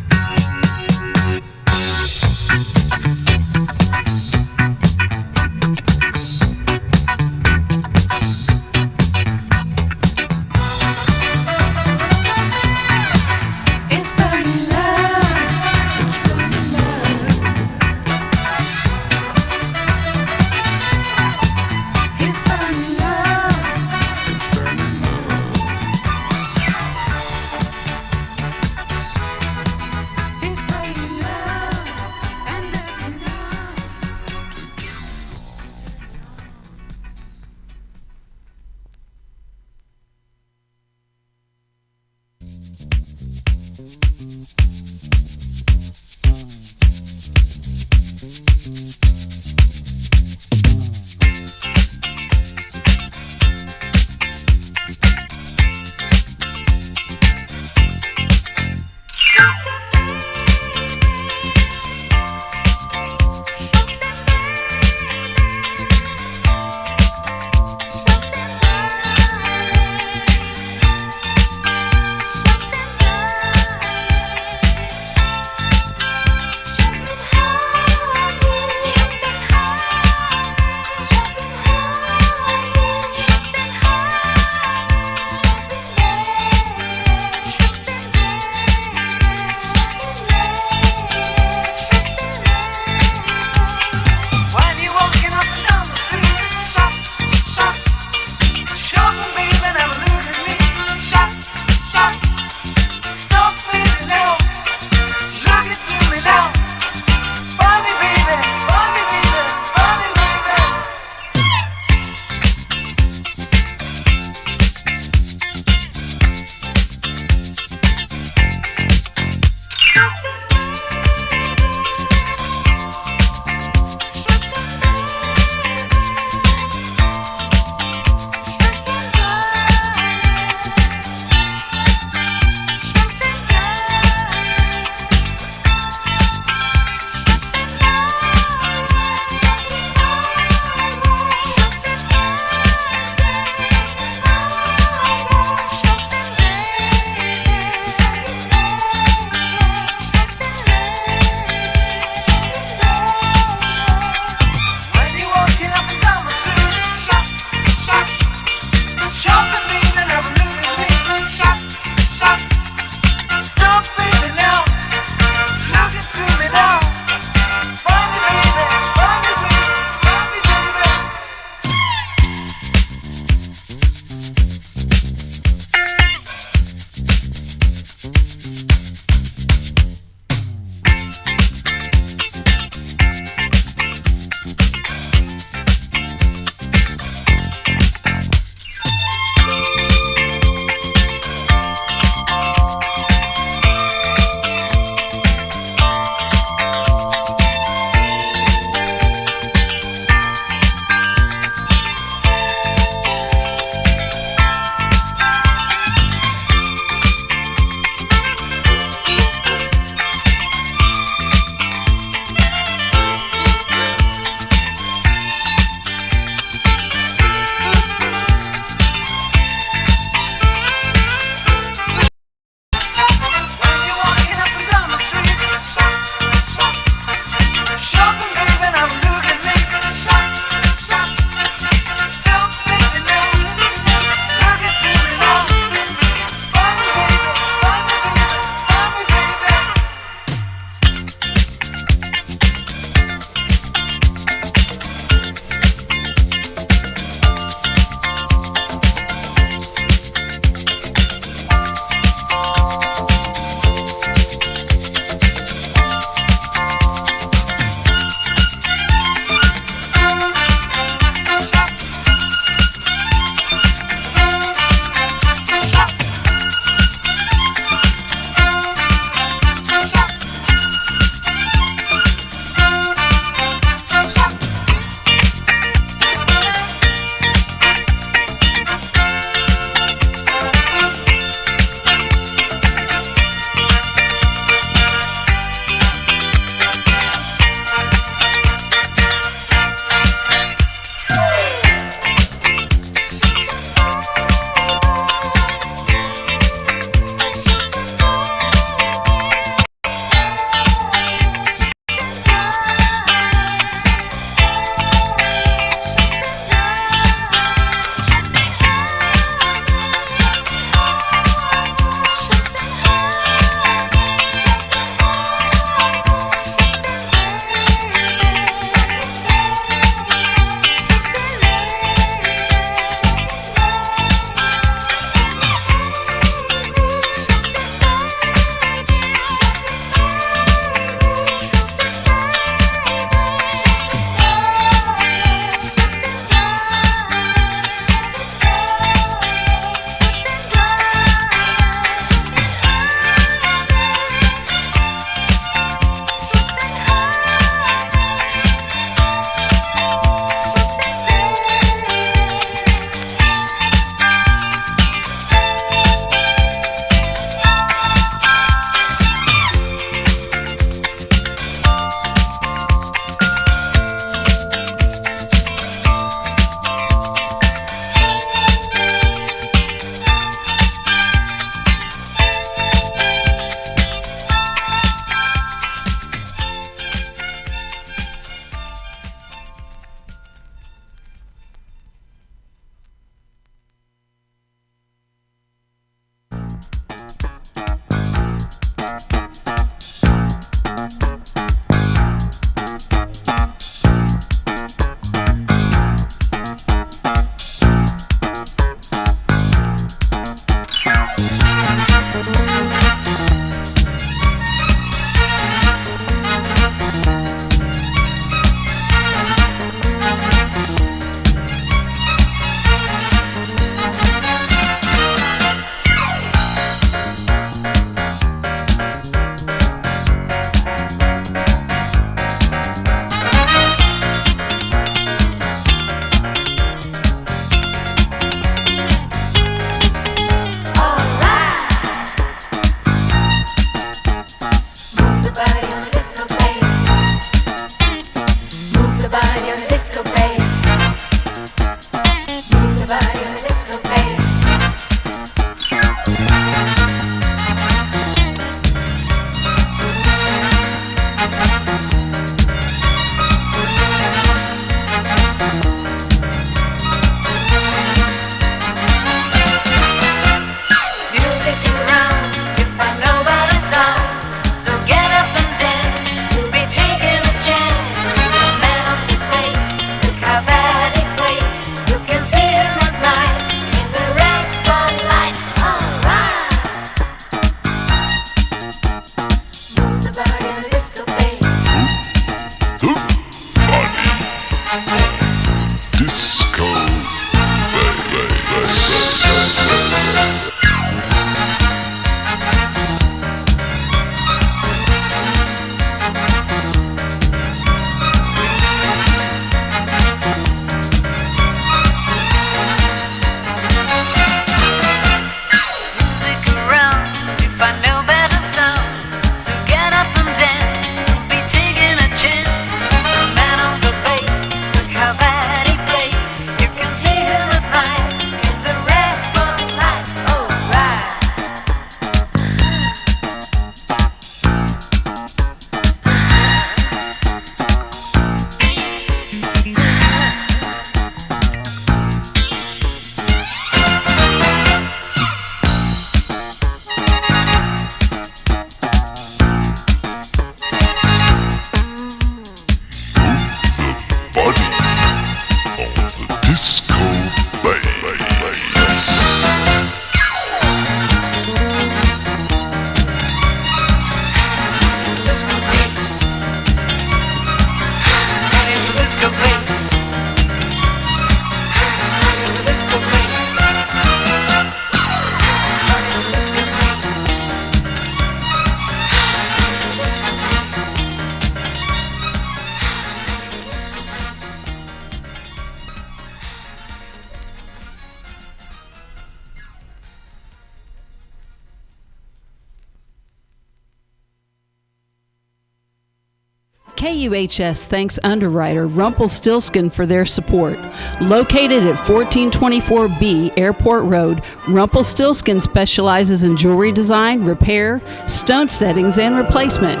KUHS thanks underwriter Rumpelstiltskin for their support. Located at 1424B Airport Road, Rumpelstiltskin specializes in jewelry design, repair, stone settings, and replacement.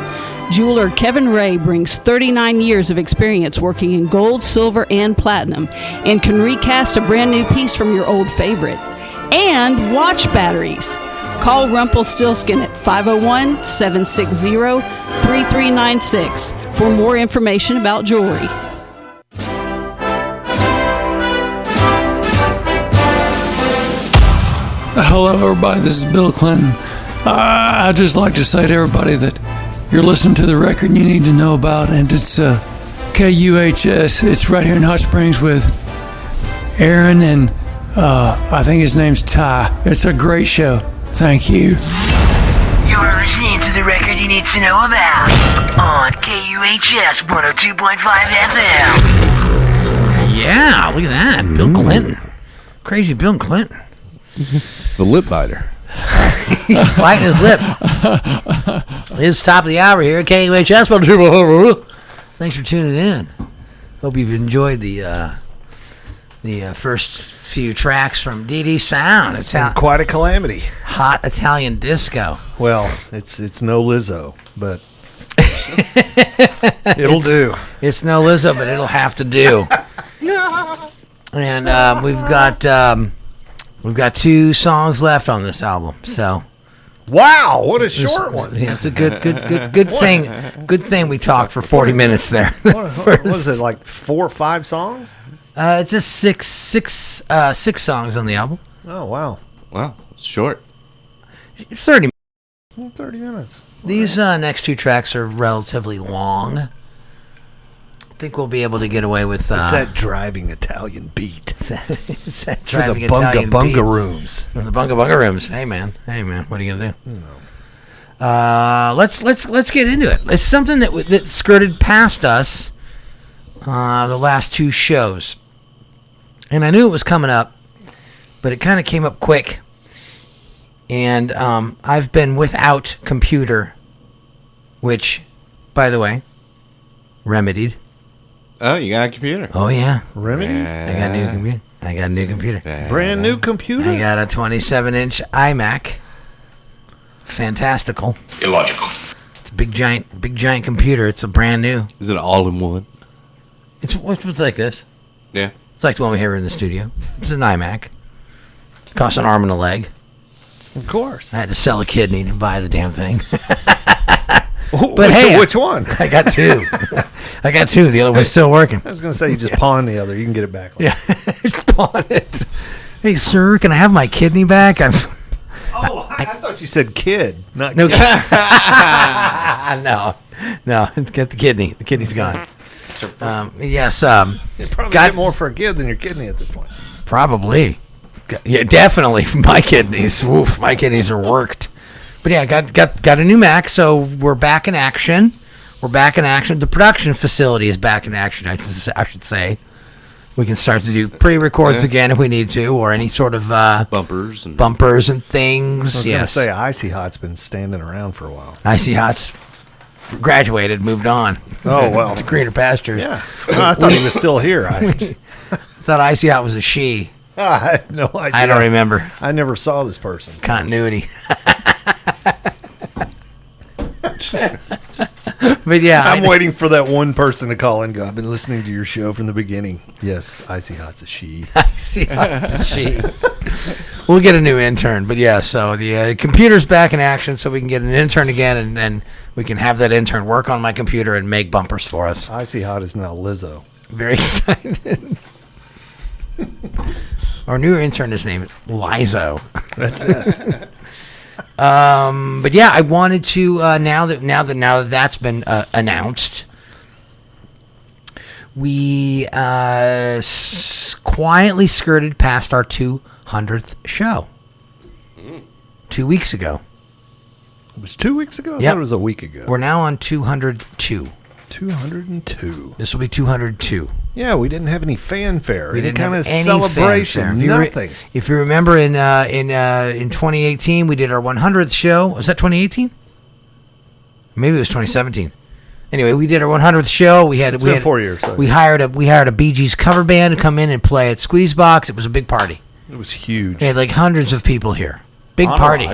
Jeweler Kevin Ray brings 39 years of experience working in gold, silver, and platinum, and can recast a brand new piece from your old favorite. And watch batteries. Call Rumpelstiltskin at 501-760-3396 for more information about jewelry. Hello, everybody. This is Bill Clinton. I'd just like to say to everybody that you're listening to the record you need to know about, and it's KUHS. It's right here in Hot Springs with Aaron and I think his name's Ty. It's a great show. Thank you. You're listening to the record you need to know about on KUHS 102.5 FM. Yeah, look at that. Bill Clinton. Crazy Bill Clinton. The lip biter. He's biting his lip. It's top of the hour here at KUHS 102.5. Thanks for tuning in. Hope you've enjoyed the first few tracks from DD Sound. It's been quite a calamity. Hot Italian Disco. Well, it's no Lizzo, but it'll do. It's no Lizzo, but it'll have to do. And we've got 2 songs left on this album. So, wow, what a short one! Yeah, it's a good thing. Good thing we talked for 40 minutes there. What was it, like 4 or 5 songs? It's just six songs on the album. Oh, wow. Wow, it's short. 30 minutes. These next 2 tracks are relatively long. I think we'll be able to get away with... it's that driving Italian beat. It's that for driving the Italian bunga beat. rooms. For the bunga rooms. Hey, man. What are you going to do? Let's get into it. It's something that skirted past us the last 2 shows. And I knew it was coming up, but it kind of came up quick. And I've been without computer, which, by the way, remedied. Oh, you got a computer? Oh, yeah. Remedy? I got a new computer. I got a new computer. Brand new computer? I got a 27-inch iMac. Fantastical. Illogical. It's a big giant computer. It's a brand new. Is it all in one? It's like this. Yeah. It's like the one we have here in the studio. It's an iMac. Costs an arm and a leg. Of course. I had to sell a kidney to buy the damn thing. But hey, which one? I got two. The other one's still working. I was going to say you just pawn the other. You can get it back. Yeah, pawn it. Hey, sir, can I have my kidney back? I thought you said kid, not no. kid. no. Get the kidney. The kidney's gone. Yes. You probably get more for a kid than your kidney at this point. Probably. Yeah, definitely. My kidneys. Woof. My kidneys are worked. But yeah, got a new Mac, so we're back in action. The production facility is back in action, I should say. We can start to do pre-records again if we need to, or any sort of bumpers and things. I was going to say, Icy Hot's been standing around for a while. Icy Hot's graduated, moved on. Oh, well. To greener pastures. Yeah. I thought he was still here. I thought Icy Hot was a she. I have no idea. I don't remember. I never saw this person. So. Continuity. But yeah, I'm waiting for that one person to call and go, I've been listening to your show from the beginning. Yes, Icy Hot's a she. Icy Hot's a she. We'll get a new intern. But yeah, so the computer's back in action, so we can get an intern again, and we can have that intern work on my computer and make bumpers for us. Icy Hot is now Lizzo. Very excited. Our new intern is named Lizzo. That's it. But yeah, I wanted to now that that's been announced, we quietly skirted past our 200th show 2 weeks ago. It was 2 weeks ago? I Yep. thought it was a week ago. We're now on 202. 202. This will be 202. Yeah, we didn't have any fanfare. We didn't have kind of any celebration. fanfare. Nothing. If you remember, in 2018, we did our 100th show. Was that 2018? Maybe it was 2017. Anyway, we did our 100th show. It's been 4 years. So. We hired a Bee Gees cover band to come in and play at Squeezebox. It was a big party. It was huge. We had like hundreds of people here. Big party.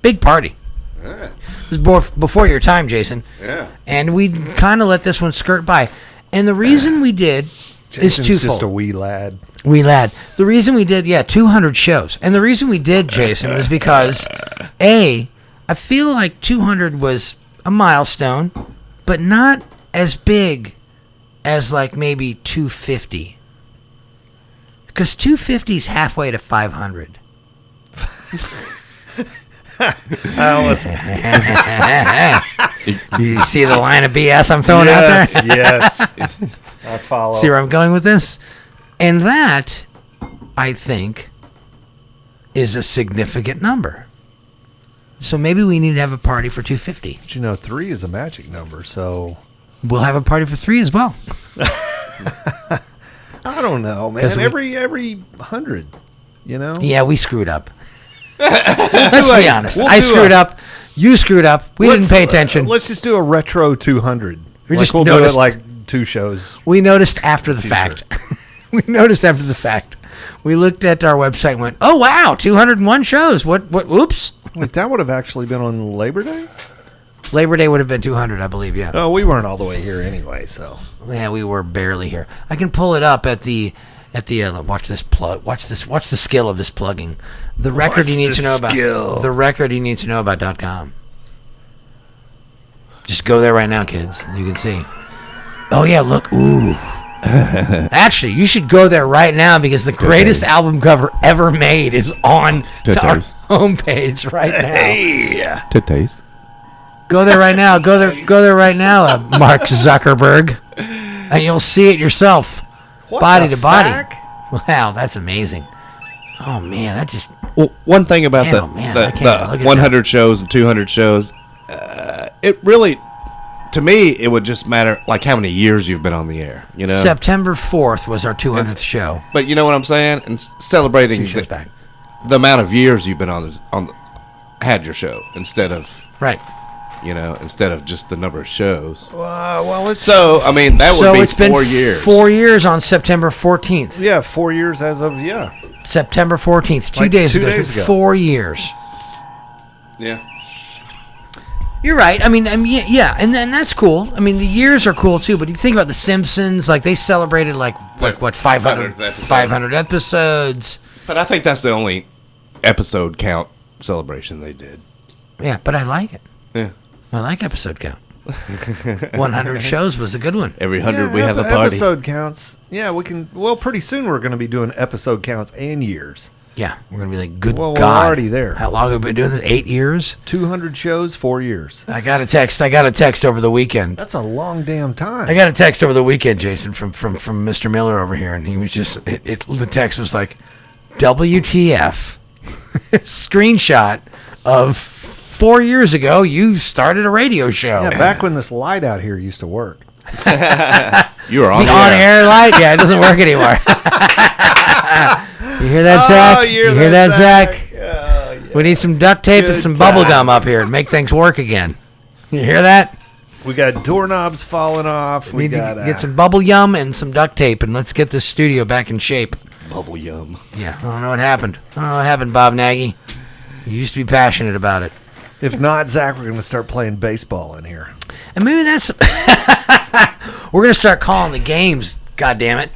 Big party. Yeah. It was before your time, Jason. Yeah. And we kind of let this one skirt by. And the reason we did is twofold. Just a wee lad. The reason we did, 200 shows. And the reason we did, Jason, was because, I feel like 200 was a milestone, but not as big as like maybe 250. Because 250 is halfway to 500. You see the line of BS I'm throwing out there? Yes. I follow. See where I'm going with this? And that, I think, is a significant number. So maybe we need to have a party for 250. But you know, 3 is a magic number, so... We'll have a party for 3 as well. I don't know, man. Every 100, you know? Yeah, we screwed up. Let's be honest. I screwed up. You screwed up. We didn't pay attention. Let's just do a retro 200. We'll do it like 2 shows. We noticed after the fact. We looked at our website and went, oh, wow, 201 shows. What, oops. Wait, that would have actually been on Labor Day? Labor Day would have been 200, I believe, yeah. Oh, we weren't all the way here anyway, so. Yeah, we were barely here. I can pull it up at the watch this plug. Watch the skill of this plugging. The record you need to know about. The record you need to know about.com. Just go there right now, kids. You can see. Oh yeah, look. Ooh. Actually, you should go there right now because the greatest album cover ever made is on our homepage right now. Hey. Titties. Go there right now. Go there right now, Mark Zuckerberg, and you'll see it yourself. What body the to body. fuck? Wow, that's amazing. Oh man, that just. Well, one thing about the 100 shows and 200 shows, it really, to me, it would just matter like how many years you've been on the air. You know, September 4th was our 200th show. But you know what I'm saying? And celebrating the amount of years you've been on had your show instead of right. instead of just the number of shows. Well, it's So, I mean, that would be it's been 4 years. 4 years on September 14th. yeah, 4 years as of September 14th, 2 Like days 2 ago. days It's been ago. 4 years. Yeah. You're right. I mean, yeah, and that's cool. I mean, the years are cool too. But you think about The Simpsons, like they celebrated like what 500 episodes. But I think that's the only episode count celebration they did. Yeah, but I like it. Yeah. I like episode count. 100 shows was a good one. Every 100 we have a party. Episode counts. Yeah, we can. Well, pretty soon we're going to be doing episode counts and years. Yeah, we're gonna be like, good Well, we're God, already there. How long have we been doing this? 8 years. 200 shows, 4 years. I got a text over the weekend. That's a long damn time. I got a text over the weekend, Jason, from Mr. Miller over here, and he was just the text was like, WTF, screenshot of 4 years ago you started a radio show. Yeah, back when this light out here used to work. You were on The on-air light? Yeah, it doesn't work anymore. You hear that, Zach? You hear that, Zach? Yeah. We need some duct tape and Good some bubble times. gum up here to make things work again. You hear that? We got doorknobs falling off. We We need got to get some bubble gum and some duct tape, and let's get this studio back in shape. Bubble yum. Yeah, I don't know what happened. I don't know what happened, Bob Nagy. You used to be passionate about it. If not, Zach, we're going to start playing baseball in here. And maybe that's... We're going to start calling the games, goddammit.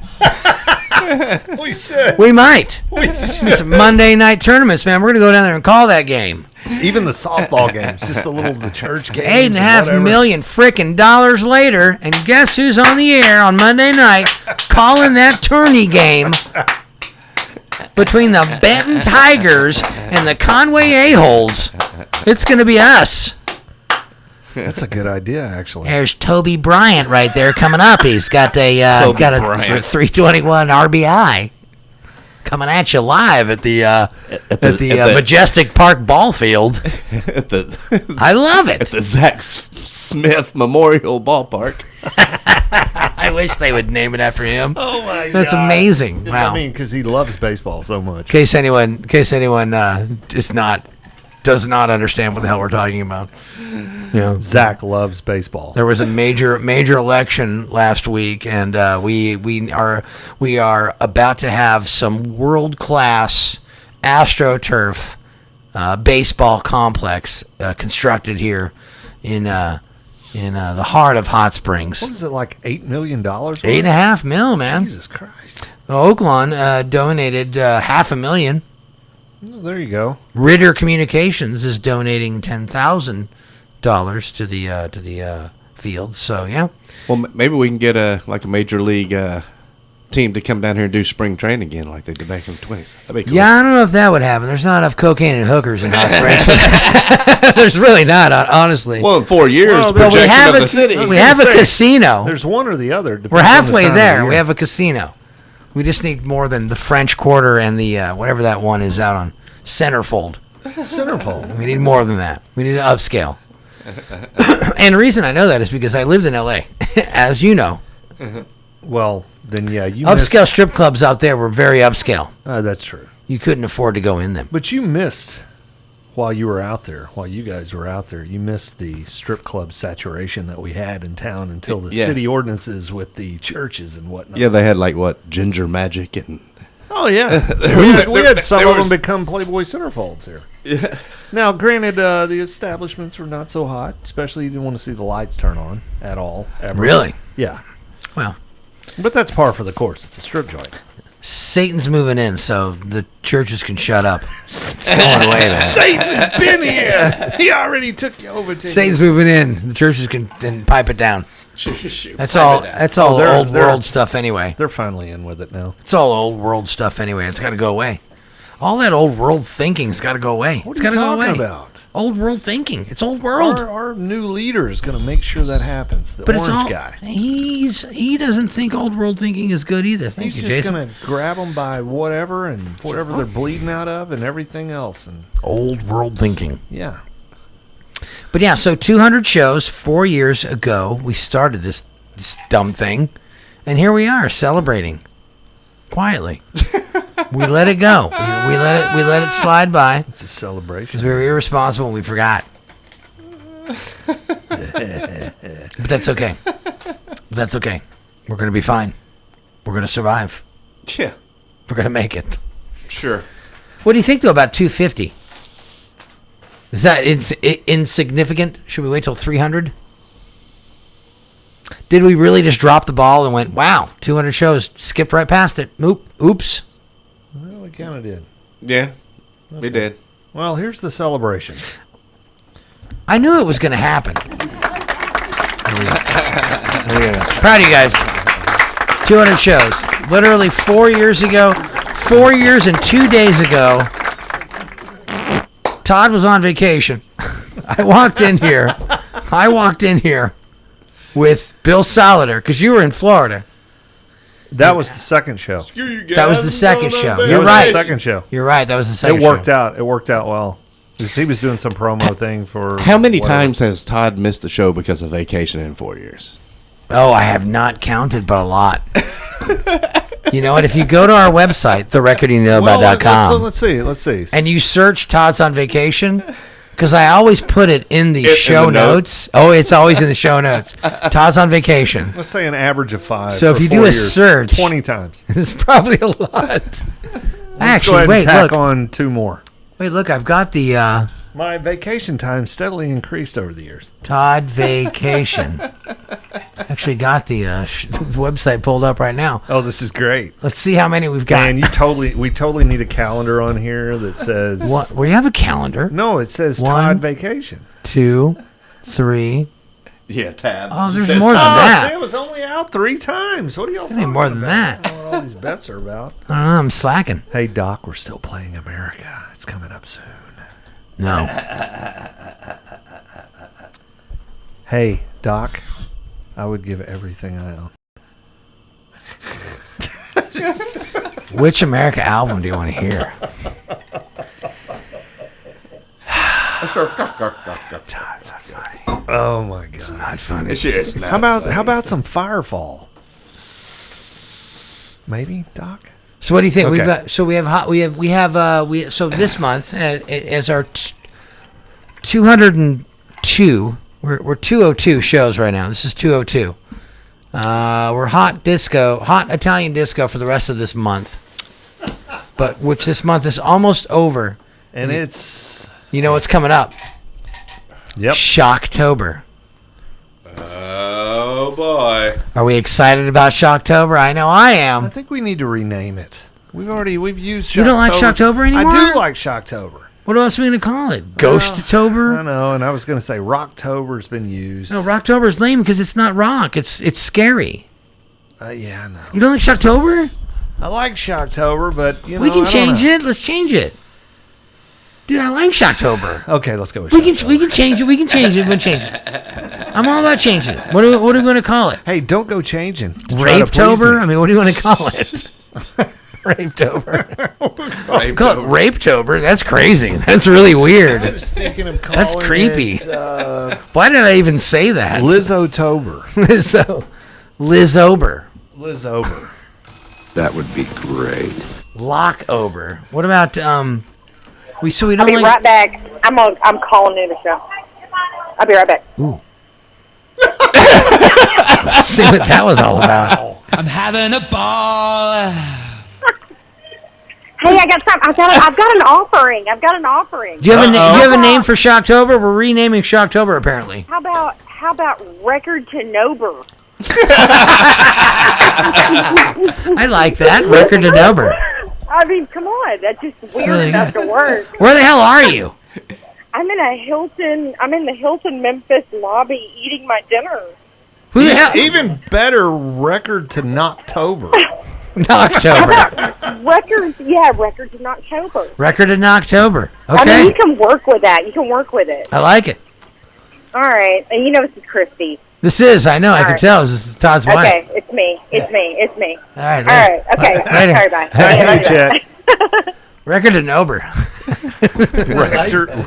We should. We might. Some Monday night tournaments, man. We're going to go down there and call that game. Even the softball games, just the church games. $8.5 million frickin' dollars later, and guess who's on the air on Monday night calling that tourney game between the Benton Tigers and the Conway A-holes? It's going to be us. That's a good idea, actually. There's Toby Bryant right there coming up. He's got a 321 RBI coming at you live at the Majestic Park ball field. I love it. At the Zach Smith Memorial Ballpark. I wish they would name it after him. Oh my God, that's amazing! Wow. I mean, because he loves baseball so much. In case anyone does not understand what the hell we're talking about. Zach loves baseball. There was a major election last week, and we are about to have some world-class AstroTurf baseball complex constructed here in the heart of Hot Springs. What is it, like $8 million? $8.5 million, man. Jesus Christ. Oaklawn donated $500,000. Well, there you go. Ritter Communications is donating $10,000 to the field. So yeah. Well, maybe we can get a major league team to come down here and do spring training again, like they did back in the 20s. That'd be cool. Yeah, I don't know if that would happen. There's not enough cocaine and hookers in Hot Springs. There's really not, honestly. Well, in 4 years, but projection of the city. We have a casino. There's one or the other. We're halfway there. We have a casino. We just need more than the French Quarter and the whatever that one is out on Centerfold. Centerfold. We need more than that. We need to upscale. And the reason I know that is because I lived in L.A., as you know. Well, then, yeah. Upscale strip clubs out there were very upscale. That's true. You couldn't afford to go in them. But you missed, while you guys were out there, you missed the strip club saturation that we had in town until the city ordinances with the churches and whatnot. Yeah, they had, Ginger Magic and... Oh, yeah. we had some of them become Playboy centerfolds here. Yeah. Now, granted, the establishments were not so hot, especially you didn't want to see the lights turn on at all. Ever. Really? Yeah. Well. But that's par for the course. It's a strip joint. Satan's moving in, so the churches can shut up. It's going away, man. Satan's been here. He already took you over. Satan's moving in. The churches can pipe it down. That's all old world stuff anyway. They're finally in with it now. It's all old world stuff anyway. It's got to go away. All that old world thinking's got to go away. What are you talking about? Old world thinking. It's old world. Our new leader is going to make sure that happens. The orange guy. He doesn't think old world thinking is good either. He's just going to grab them by whatever they're bleeding out of and everything else. And old world thinking. Yeah. But yeah, so 200 shows 4 years ago, we started this dumb thing, and here we are celebrating quietly. We let it go. We let it slide by. It's a celebration. Because we were irresponsible and we forgot. But that's okay. That's okay. We're going to be fine. We're going to survive. Yeah. We're going to make it. Sure. What do you think, though, about 250? Is that insignificant? Should we wait till 300? Did we really just drop the ball and went, wow, 200 shows, skipped right past it? Oops. Well, we kind of did. Yeah, we did. Well, here's the celebration. I knew it was going to happen. Proud of you guys. 200 shows. Literally 4 years ago, 4 years and 2 days ago, Todd was on vacation. I walked in here with Bill Solider, because you were in Florida. That was the second show. That was the second show. You're That was right. the second show. You're right. That was the second It show. worked out. It worked out well. He was doing some promo thing for... How many whatever. times has Todd missed the show because of vacation in 4 years? Oh, I have not counted, but a lot. You know what? If you go to our website, therecordingtheabout.com, Let's see. and you search Todd's on vacation, because I always put it in the show the notes. Oh, it's always in the show notes. Todd's on vacation. Let's say an average of 5. So if for you 4 do a years, search- 20 times. It's probably a lot. Let's go Actually, ahead wait, and tack look. on 2 more. Wait, look, I've got the My vacation time steadily increased over the years. Todd vacation. Actually got the website pulled up right now. Oh, this is great. Let's see how many we've got. Man, we totally need a calendar on here that says... What? We have a calendar. No, it says 1, Todd vacation. 2, 3. Yeah, Tab. Oh, It there's says more than Todd. that. See, it was only out 3 times. What are y'all Ain't talking more than about? that. I don't know what all these bets are about. I don't know, I'm slacking. Hey, Doc, we're still playing America. It's coming up soon. No. Hey, Doc, I would give everything I own. Which America album do you want to hear? Oh my God! Not funny. How about some Firefall? Maybe, Doc. So what do you think? Okay. We've got, so we have so this month as our 202. We're 202 shows right now. This is 202. We're hot Italian disco for the rest of this month. But which this month is almost over. And it's... You know what's coming up? Yep. Shocktober. Oh, boy. Are we excited about Shocktober? I know I am. I think we need to rename it. We've used Shocktober. You don't like Shocktober anymore? I do like Shocktober. What else are we going to call it? Ghost-tober? I know, and I was going to say Rocktober's been used. No, Rocktober's lame because it's not rock. It's scary. Yeah, I know. You don't like Shocktober? I like Shocktober, but, you know, We can I don't change know. it. Let's change it. Dude, I like Shocktober. Okay, let's go with We Shocktober. can change it. We can change it. We'll change it. I'm all about changing it. What are we going to call it? Hey, don't go changing. to try to please Rapetober? me. I mean, what do you want to call it? Rapetober. Call it Rapetober? That's crazy. That's really I weird. was thinking of calling That's creepy. it, Why did I even say that? Lizzo-tober. Lizober. Lizober. That would be great. Lockober. What about we don't I'll be like right back. I'm calling in the show. I'll be right back. Ooh. See what that was all about. I'm having a ball. Hey, I've got an offering. I've got an offering. Do you have a name for Shocktober? We're renaming Shocktober apparently. How about Record to Nober? I like that. Record to number. I mean, come on, that's just weird really enough good. to work. Where the hell are you? I'm in the Hilton Memphis lobby eating my dinner. Who the hell? Even better, record to Knocktober. Knocktober. Record to Knocktober. Record to Knocktober. I mean, Okay. you can work with that. You can work with it. I like it. All right, and you know this is Christy. This is, I know, I can right. tell. This is Todd's wife. Okay, it's me. It's me. All right. All right. Okay. Later. Sorry, bye. Hey, Chet. Record to Nober.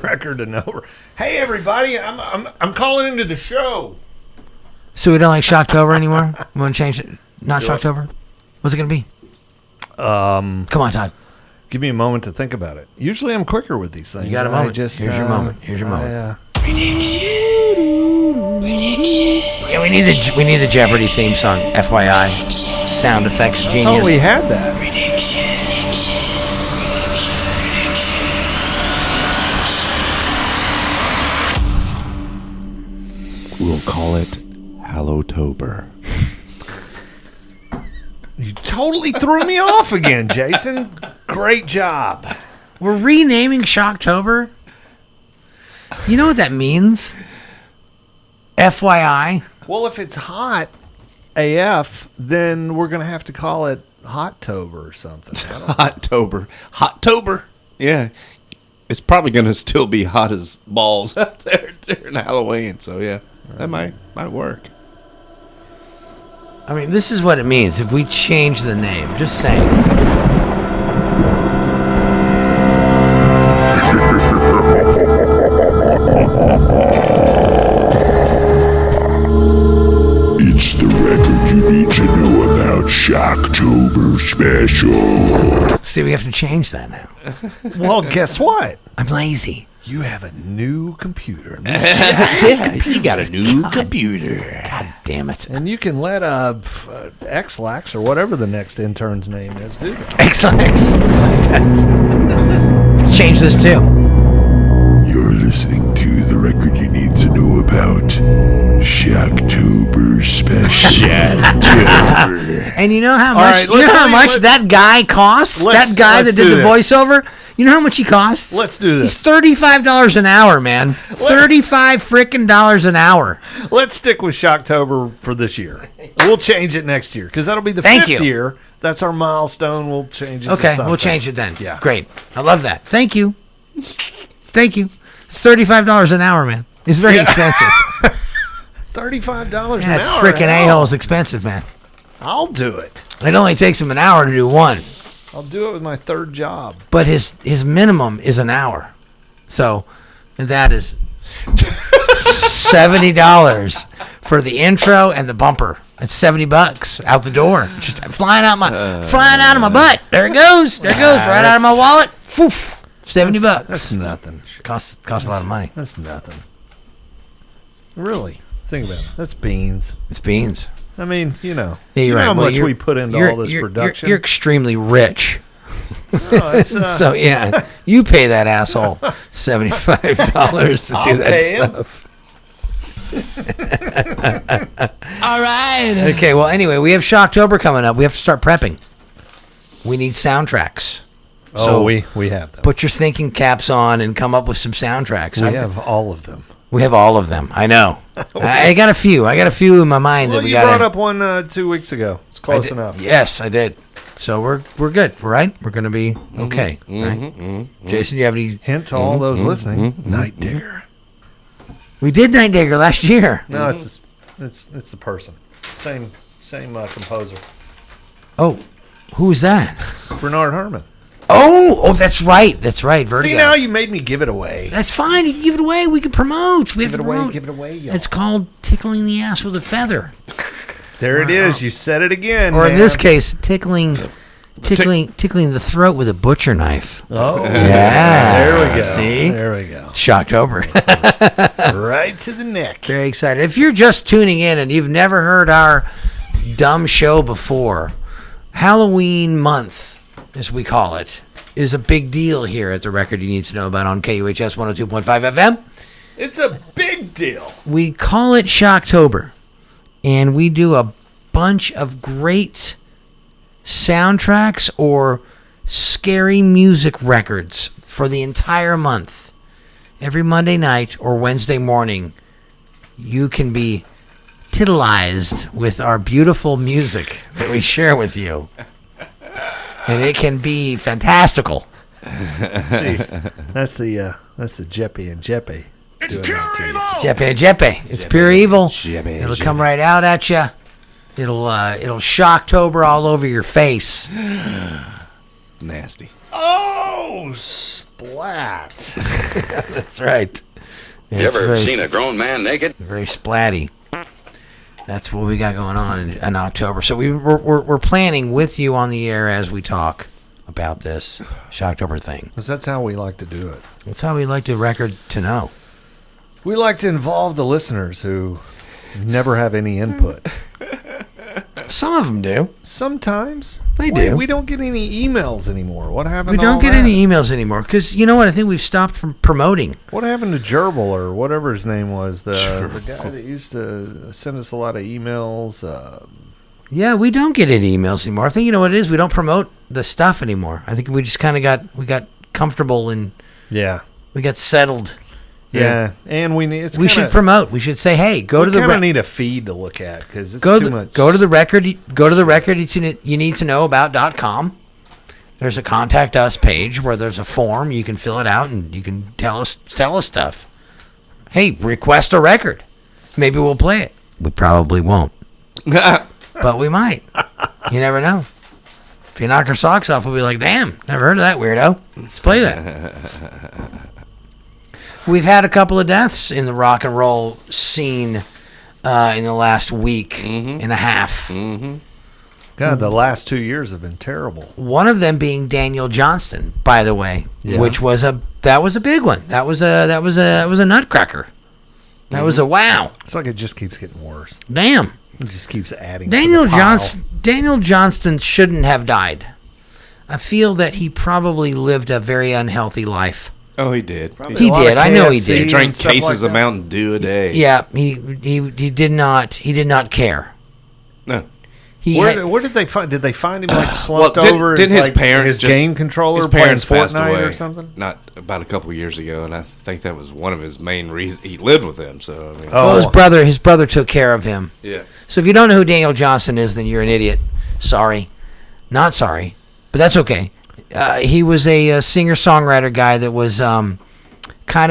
Record to Nober. Hey, everybody, I'm calling into the show. So we don't like Shocktober anymore? We want to change it? Not Shocktober? What's it going to be? Come on, Todd. Give me a moment to think about it. Usually I'm quicker with these things. You got a I moment. Just, Here's your moment. Here's your moment. Prediction. Yeah, we need the Jeopardy theme song. FYI, sound effects genius. Oh, we had that. We'll call it Hallowtober. You totally threw me off again, Jason. Great job. We're renaming Shocktober. You know what that means? FYI. Well, if it's hot AF, then we're going to have to call it Hottober or something. Hottober. Yeah. It's probably going to still be hot as balls out there during Halloween. So, yeah, that might work. I mean, this is what it means if we change the name. Just saying. It's the record you need to know about Shocktober Special. See, we have to change that now. Well, guess what? I'm lazy. You have a new computer. You got a new computer. God damn it. And you can let X-Lax or whatever the next intern's name is do that. X-Lax. Change this too. You're listening to the record you need to know about Shocktober Special. And you know how much? Right, you know how much that guy costs? That guy that did the voiceover. You know how much he costs? Let's do this. He's $35 an hour, man. $35 frickin' dollars an hour. Let's stick with Shocktober for this year. We'll change it next year because that'll be the fifth year. That's our milestone. We'll change it. Okay, we'll change it then. Yeah, great. I love that. Thank you. Thank you. It's $35 an hour, man. It's very expensive. $35 an hour. That frickin' a-hole is expensive, man. I'll do it. It only takes him an hour to do one. I'll do it with my third job. But his minimum is an hour. So that is $70 for the intro and the bumper. It's $70 out the door. Just flying out of my butt. There it goes. There it goes. Right out of my wallet. Foof. $70. That's nothing. Costs a lot of money. That's nothing. Really. Think about it. That's beans. It's beans. I mean, you know. Yeah, you're right. How much we put into all this production. You're extremely rich. No, so, yeah, you pay that asshole $75 to do that stuff. All right. Okay, well, anyway, we have Shocktober coming up. We have to start prepping. We need soundtracks. So we have them. Put your thinking caps on and come up with some soundtracks. We have all of them. We have all of them. I know. I got a few. I got a few in my mind. Well, that we you brought up one 2 weeks ago. It's close enough. Yes, I did. So we're good, right? We're going to be okay. Right? Jason, you have any hint to all those listening? Night Digger. We did Night Digger last year. No, it's the person. Same composer. Oh, who is that? Bernard Herrmann. Oh, that's right. That's right. Vertigo. See, now you made me give it away. That's fine. You can give it away. We can promote. Give it away. Yo. It's called tickling the ass with a feather. There it is. You said it again. Or in this case, tickling the throat with a butcher knife. Oh, yeah. There we go. See? There we go. Shocktober. Right to the neck. Very excited. If you're just tuning in and you've never heard our dumb show before, Halloween month, as we call it, is a big deal here at the record you need to know about on KUHS 102.5 FM. It's a big deal. We call it Shocktober, and we do a bunch of great soundtracks or scary music records for the entire month. Every Monday night or Wednesday morning, you can be titillized with our beautiful music that we share with you. And it can be fantastical. See, that's the Jeppy and Jeppy. It's pure evil! Jeppy and Jeppy. It's pure evil. Jeppy, It'll Jeppy. come right out at you. It'll Shocktober all over your face. Nasty. Oh, splat. That's right. You ever seen a grown man naked? Very splatty. That's what we got going on in October. So we're planning with you on the air as we talk about this Shocktober thing. Because that's how we like to do it. That's how we like the record to know. We like to involve the listeners who never have any input. Some of them do. Sometimes. They do. We don't get any emails anymore. What happened We to don't all get that? any emails anymore because, you know what? I think we've stopped from promoting. What happened to Gerbil or whatever his name was? The guy that used to send us a lot of emails. Yeah, we don't get any emails anymore. I think you know what it is. We don't promote the stuff anymore. I think we just kind of got comfortable and we got settled. Yeah, and we should promote. We should say, hey, go to the. We kind of need a feed to look at because it's too much. Go to the record. Go to the record you need to know about.com. There's a contact us page where there's a form. You can fill it out and you can tell us stuff. Hey, request a record. Maybe we'll play it. We probably won't. But we might. You never know. If you knock our socks off, we'll be like, damn, never heard of that weirdo. Let's play that. We've had a couple of deaths in the rock and roll scene in the last week and a half. Mm-hmm. God, the last 2 years have been terrible. One of them being Daniel Johnston, by the way, which was a big one. That was a nutcracker. That was a wow. It's like it just keeps getting worse. Damn. It just keeps adding. Daniel Johnston shouldn't have died. I feel that he probably lived a very unhealthy life. Oh, he did. He did. I know he did. He drank cases of Mountain Dew a day. Yeah, he did not care. No. Where did they find? Did they find him slumped over? Did his parents his game controller his parents playing passed Fortnite away, or something? Not about a couple years ago, and I think that was one of his main reasons. He lived with them, so I mean. Well, his brother took care of him. Yeah. So if you don't know who Daniel Johnston is, then you're an idiot. Sorry, not sorry, but that's okay. He was a singer-songwriter guy that was kind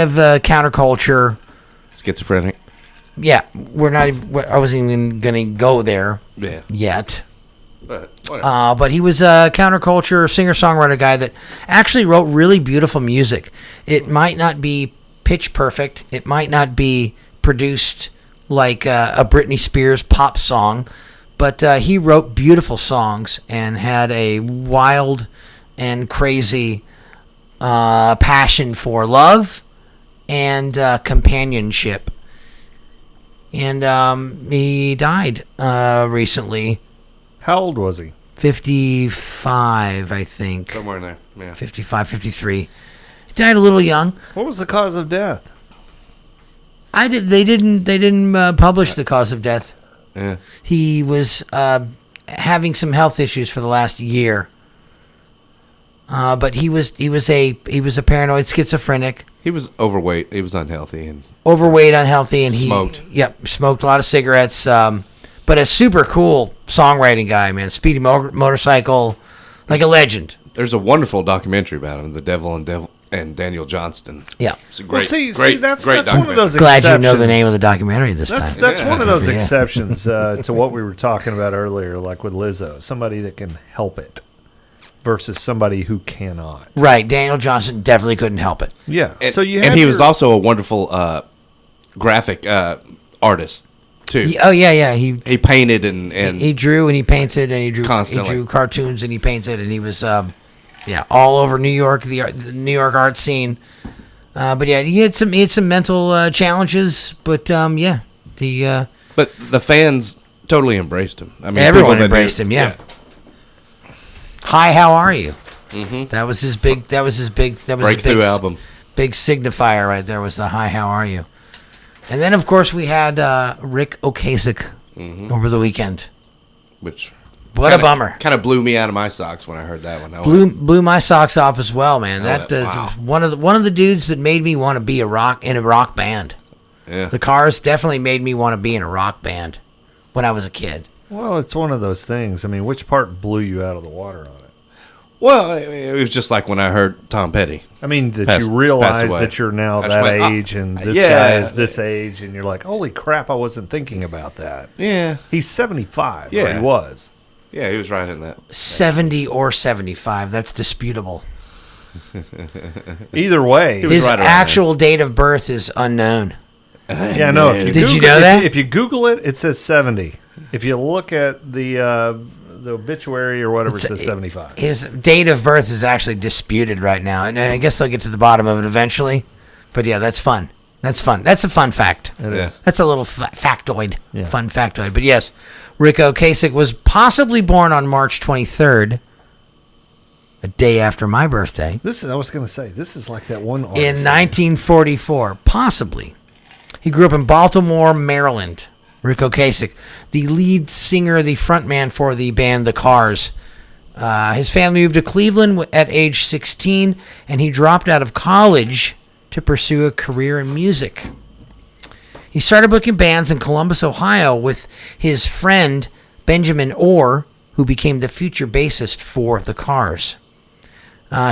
of counterculture. Schizophrenic. Yeah, I wasn't even going to go there yet. But whatever. But he was a counterculture singer-songwriter guy that actually wrote really beautiful music. It might not be pitch perfect. It might not be produced like a Britney Spears pop song, but he wrote beautiful songs and had a wild and crazy passion for love and companionship. And he died recently. How old was he? 55, I think. Somewhere in there, yeah. 55, 53. He died a little young. What was the cause of death? They didn't publish the cause of death. Yeah. He was having some health issues for the last year. But he was a paranoid schizophrenic. He was overweight. He was unhealthy and unhealthy, and smoked. Smoked a lot of cigarettes. But a super cool songwriting guy, man. Speedy motorcycle, like a legend. There's a wonderful documentary about him, The Devil and Daniel Johnston. Yeah, it's a great. That's one of those. Glad you know the name of the documentary this time. That's one of those exceptions to what we were talking about earlier, like with Lizzo, somebody that can help it versus somebody who cannot. Right, Daniel Johnston definitely couldn't help it. Yeah, he was also a wonderful graphic artist too. He painted and he drew and he painted and he drew constantly. He drew cartoons and he painted and he was all over New York, the New York art scene. But yeah, he had some mental challenges, but but the fans totally embraced him. I mean, everyone embraced him. Yeah. Hi, how are you? Mm-hmm. That was his big breakthrough album. Big signifier right there was the Hi, how are you? And then of course we had Ric Ocasek over the weekend. What a bummer! Kind of blew me out of my socks when I heard that one. Blew my socks off as well, man. Wow. One of the dudes that made me want to be in a rock band. Yeah. The Cars definitely made me want to be in a rock band when I was a kid. Well, it's one of those things. I mean, which part blew you out of the water on it? Well, it was just like when I heard Tom Petty. I mean, you realize that you're now that age and this guy is this age, and you're like, holy crap, I wasn't thinking about that. Yeah. He's 75, or he was. Yeah, he was right in that. 70 or 75, that's disputable. Either way. His actual date of birth is unknown. Yeah, no. Did you know that? If you Google it, it says 70. If you look at the obituary or whatever, it says 75. His date of birth is actually disputed right now, and I guess they'll get to the bottom of it eventually. But yeah, that's fun. That's fun. That's a fun fact. It is. That's a little factoid. Yeah. Fun factoid. But yes, Ric Ocasek was possibly born on March 23rd, a day after my birthday. I was going to say, this is like that one artist. In 1944, possibly. He grew up in Baltimore, Maryland. Ric Ocasek, the lead singer, the frontman for the band The Cars. His family moved to Cleveland at age 16, and he dropped out of college to pursue a career in music. He started booking bands in Columbus, Ohio with his friend Benjamin Orr, who became the future bassist for The Cars.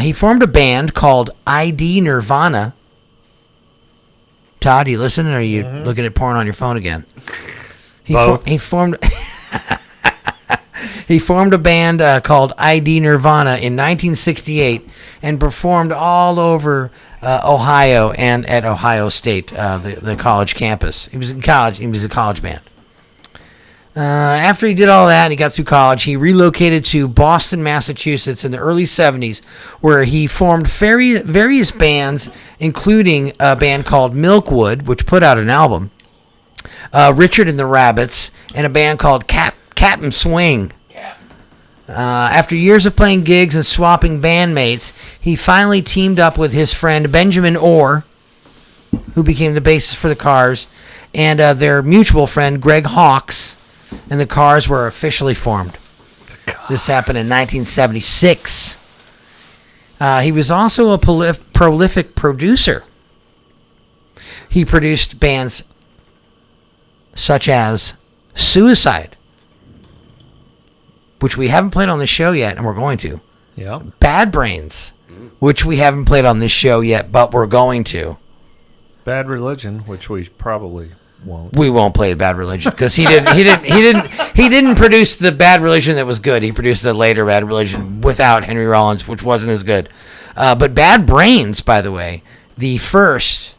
He formed a band called ID Nirvana. Todd, you listening, or are you looking at porn on your phone again? He formed He formed a band called ID Nirvana in 1968 and performed all over Ohio and at Ohio State, the college campus. He was in college. He was a college band. After he did all that and he got through college, he relocated to Boston, Massachusetts in the early 70s, where he formed various bands, including a band called Milkwood, which put out an album, Richard and the Rabbits, and a band called Cap'n Swing. After years of playing gigs and swapping bandmates, he finally teamed up with his friend Benjamin Orr, who became the bassist for the Cars, and their mutual friend Greg Hawkes, and the Cars were officially formed. This happened in 1976. He was also a prolific producer. He produced bands such as Suicide, which we haven't played on the show yet, and we're going to. Yeah. Bad Brains, which we haven't played on this show yet, but we're going to. Bad Religion, which we probably won't. We won't play Bad Religion because he didn't produce the Bad Religion that was good. He produced the later Bad Religion without Henry Rollins, which wasn't as good. But Bad Brains, by the way, the first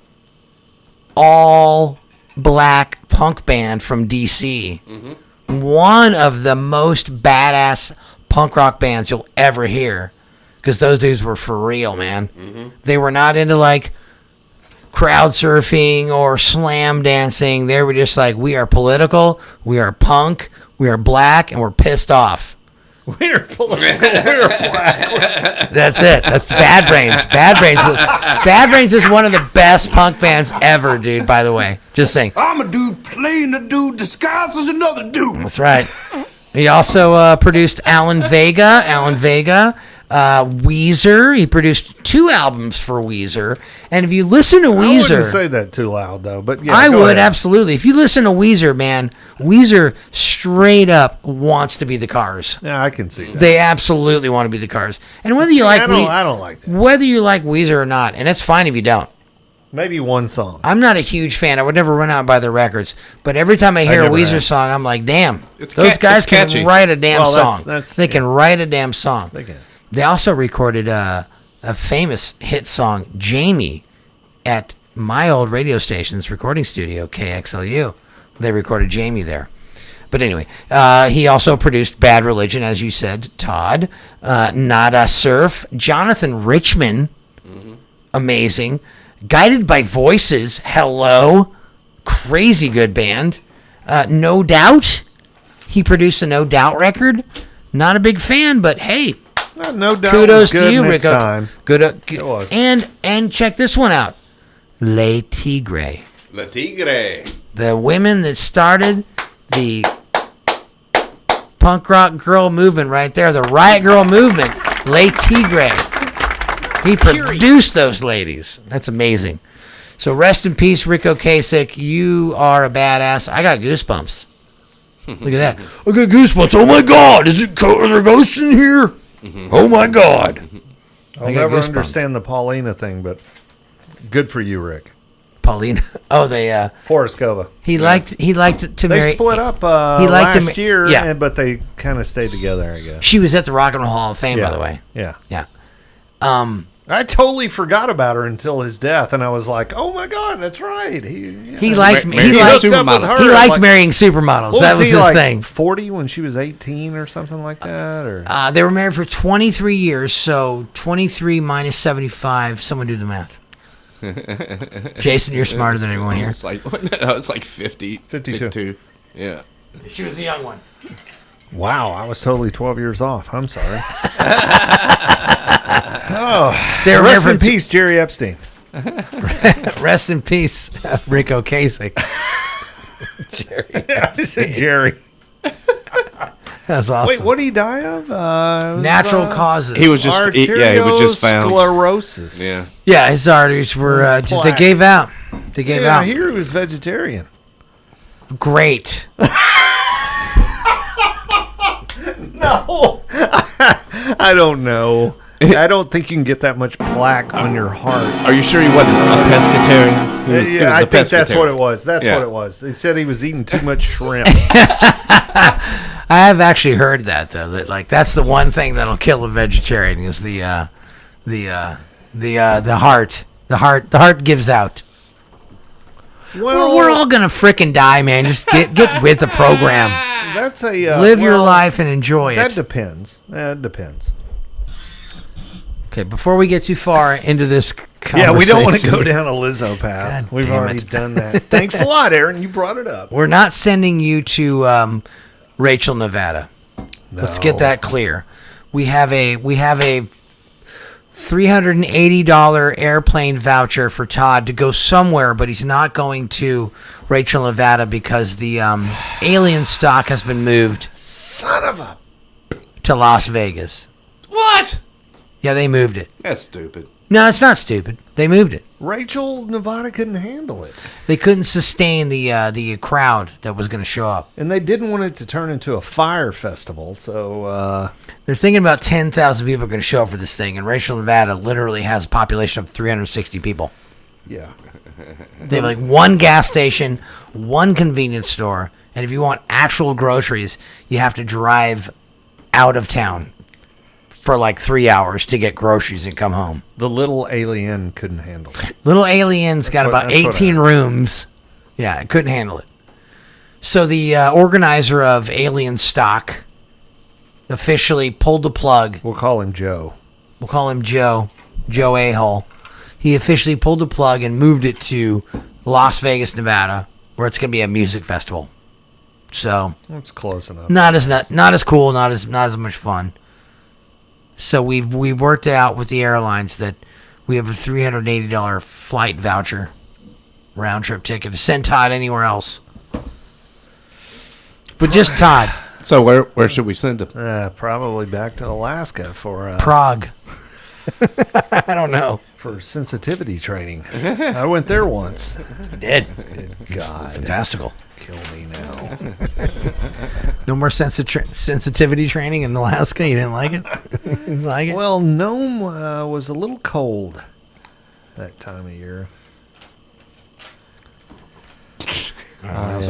all black punk band from DC. Mm-hmm. One of the most badass punk rock bands you'll ever hear, because those dudes were for real, man. Mm-hmm. They were not into like crowd surfing or slam dancing. They were just like, we are political, we are punk, we are black, and we're pissed off. We're political, we're black. That's it. That's Bad Brains. Bad Brains is one of the best punk bands ever, dude, by the way. Just saying. I'm a dude playing a dude disguised as another dude. That's right. He also produced Alan Vega, Weezer. He produced 2 albums for Weezer. And if you listen to Weezer... I wouldn't say that too loud, though. But yeah, I would, ahead. Absolutely. If you listen to Weezer, man, Weezer straight up wants to be the Cars. Yeah, I can see that. They absolutely want to be the Cars. And whether you like... I don't like that. Whether you like Weezer or not, and it's fine if you don't. Maybe one song. I'm not a huge fan. I would never run out and buy their records. But every time I hear a Weezer song, I'm like, damn. Those guys can write a damn song. They can write a damn song. They can. They also recorded a famous hit song, Jamie, at my old radio station's recording studio, KXLU. They recorded Jamie there. But anyway, he also produced Bad Religion, as you said, Todd. Nada Surf. Jonathan Richman. Mm-hmm. Amazing. Guided by Voices. Hello. Crazy good band. No Doubt. He produced a No Doubt record. Not a big fan, but hey... No Doubt. Kudos to you, Ric. Good. It was. And check this one out. Le Tigre. Le Tigre. The women that started the punk rock girl movement right there, the riot girl movement, Le Tigre. He produced those ladies. That's amazing. So rest in peace, Ric Ocasek. You are a badass. I got goosebumps. Look at that. I got goosebumps. Oh my God. Are there ghosts in here? Mm-hmm. Oh my God! I'll never understand the Paulina thing, but good for you, Rick. Paulina. Oh, they Forrest Cova. He liked to marry. They split up last year, but they kind of stayed together, I guess. She was at the Rock and Roll Hall of Fame, by the way. Yeah. I totally forgot about her until his death, and I was like, "Oh my God, that's right." He liked marrying supermodels. That was his thing. 40 when she was 18 or something like that, or they were married for 23 years. So 23 minus 75. Someone do the math. Jason, you're smarter than everyone here. It's like, no, it's like 50. 52. Yeah. She was a young one. Wow, I was totally 12 years off. I'm sorry. Rest in peace, Jerry Epstein. Rest in peace, Ric Ocasek. Jerry. I said Jerry. That's awesome. Wait, what did he die of? Natural causes. He was just he was just found sclerosis. Yeah. Yeah, his arteries were just they gave out. They gave out. I hear he was vegetarian. Great. No. I don't know. I don't think you can get that much plaque on your heart. Are you sure he wasn't a pescatarian? Yeah, I think that's what it was. That's what it was. They said he was eating too much shrimp. I have actually heard that though. That like that's the one thing that'll kill a vegetarian is the heart. The heart gives out. Well, we're all gonna frickin' die, man. Just get with the program. That's a live your life and enjoy it. That depends. That depends. Okay, before we get too far into this conversation. Yeah, we don't want to go down a Lizzo path. God We've damn already it. done that. Thanks a lot, Aaron. You brought it up. We're not sending you to Rachel, Nevada. No. Let's get that clear. We have a $380 airplane voucher for Todd to go somewhere, but he's not going to Rachel, Nevada because the alien stock has been moved. Son of a... to Las Vegas. What? Yeah, they moved it. That's stupid. No, it's not stupid. They moved it. Rachel, Nevada couldn't handle it. They couldn't sustain the crowd that was going to show up. And they didn't want it to turn into a fire festival, so... They're thinking about 10,000 people are going to show up for this thing, and Rachel, Nevada literally has a population of 360 people. Yeah. They have like one gas station, one convenience store, and if you want actual groceries, you have to drive out of town for like 3 hours to get groceries and come home. The little alien couldn't handle it. Little alien's got about 18 rooms. Yeah, it couldn't handle it. So the organizer of Alien Stock officially pulled the plug. We'll call him Joe. We'll call him Joe A-hole. He officially pulled the plug and moved it to Las Vegas, Nevada, where it's going to be a music festival. So that's close enough. Not as cool, not as much fun. So we've worked out with the airlines that we have a $380 flight voucher, round trip ticket to send Todd anywhere else. But just Todd. So where should we send him? Probably back to Alaska for Prague. I don't know. For sensitivity training. I went there once. You did. Good God. Fantastical. Kill me now. No more sensitivity training in Alaska? You didn't like it? You didn't like it? Well, Nome was a little cold that time of year. What else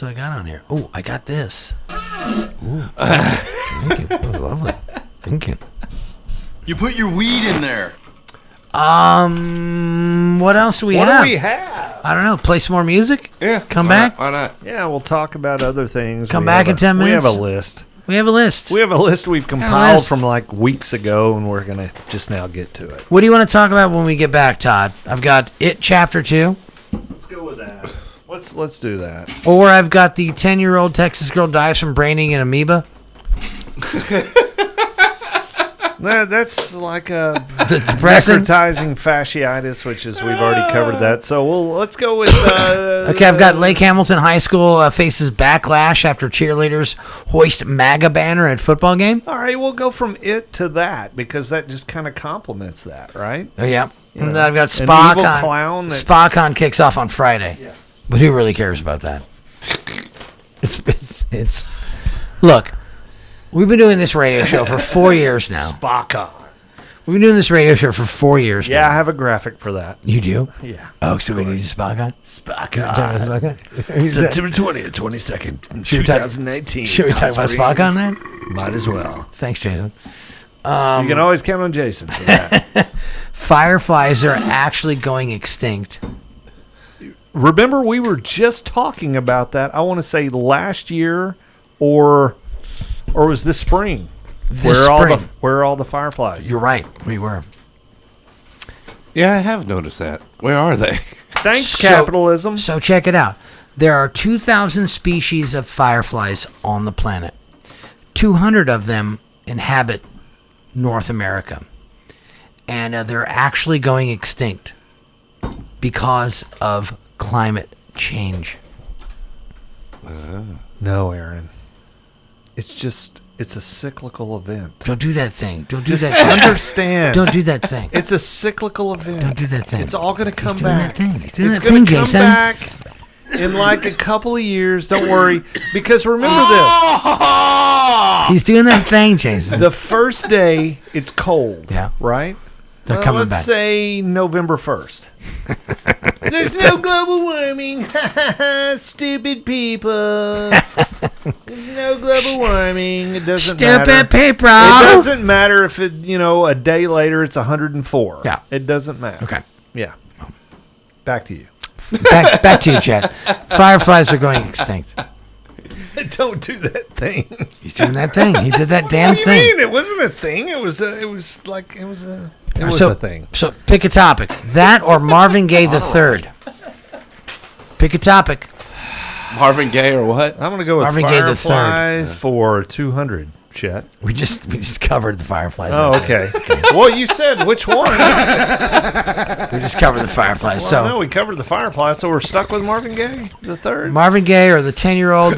I got on here? Oh, I got this. Ooh. Thank you. That was lovely. Thank you. You put your weed in there. What else do we have? What do we have? I don't know. Play some more music? Yeah. Come back? Why not? Yeah, we'll talk about other things. Come back in 10 minutes? We have a list. We have a list. We have a list we've compiled from like weeks ago, and we're going to just now get to it. What do you want to talk about when we get back, Todd? I've got It Chapter 2. Let's go with that. Let's do that. Or I've got the 10-year-old Texas girl dies from braining an amoeba. That's like a necrotizing fasciitis, which is we've already covered that. So let's go with. Okay, I've got Lake Hamilton High School faces backlash after cheerleaders hoist MAGA banner at football game. All right, we'll go from it to that because that just kind of complements that, right? Oh yeah. You And know, then I've got an SpaCon. evil clown that- SpaCon kicks off on Friday. Yeah. But who really cares about that? It's look. We've been doing this radio show for 4 years now. SpaCon. We've been doing this radio show for 4 years now. Yeah, I have a graphic for that. You do? Yeah. Oh, so we need a SpaCon? SpaCon. September 20th, 22nd, Should we talk- 2018. Should we talk about SpaCon then? Might as well. Thanks, Jason. You can always count on Jason for that. Fireflies are actually going extinct. Remember, we were just talking about that, I want to say last year or was this spring? This Where spring. are all the fireflies? You're right. We were. Yeah, I have noticed that. Where are they? Thanks, capitalism. So check it out. There are 2,000 species of fireflies on the planet. 200 of them inhabit North America. And they're actually going extinct because of climate change. No, Aaron. It's a cyclical event. Don't do that thing. Don't do Just that thing. understand. Don't do that thing. It's a cyclical event. Don't do that thing. It's all going to come He's doing back. that thing. He's doing It's that going thing, to come Jason. back in like a couple of years. Don't worry. Because remember this. He's doing that thing, Jason. The first day, it's cold. Yeah. Right? They're coming let's back. say November 1st. There's no global warming. Stupid people. There's no global warming. It doesn't matter. Stupid people. It doesn't matter if it, a day later it's 104. Yeah. It doesn't matter. Okay. Yeah. Back to you. Back to you, Chad. Fireflies are going extinct. Don't do that thing. He's doing that thing. He did that damn What do you thing. mean? It wasn't a thing. It was a thing. So pick a topic. That or Marvin Gaye the Third. Pick a topic. Marvin Gaye or what? I'm going to go with Marvin Gaye the Fireflies for 200, Chet. We just covered the Fireflies. Oh, okay. Well, you said which one. We just covered the Fireflies. Well, no, we covered the Fireflies, so we're stuck with Marvin Gaye the Third. Marvin Gaye or the 10-year-old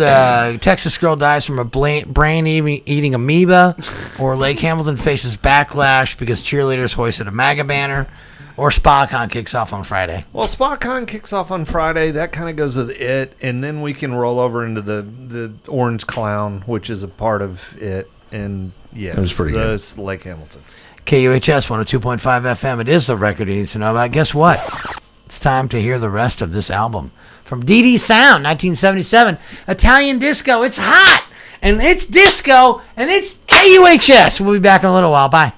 Texas girl dies from a brain-eating amoeba, or Lake Hamilton faces backlash because cheerleaders hoisted a MAGA banner, or SpaCon kicks off on Friday. Well, SpaCon kicks off on Friday. That kind of goes with it, and then we can roll over into the Orange Clown, which is a part of it. And yes, that was pretty good. It's Lake Hamilton. KUHS 102.5 FM. It is the record you need to know about. Guess what? It's time to hear the rest of this album. From DD Sound, 1977. Italian disco. It's hot. And it's disco. And it's KUHS. We'll be back in a little while. Bye.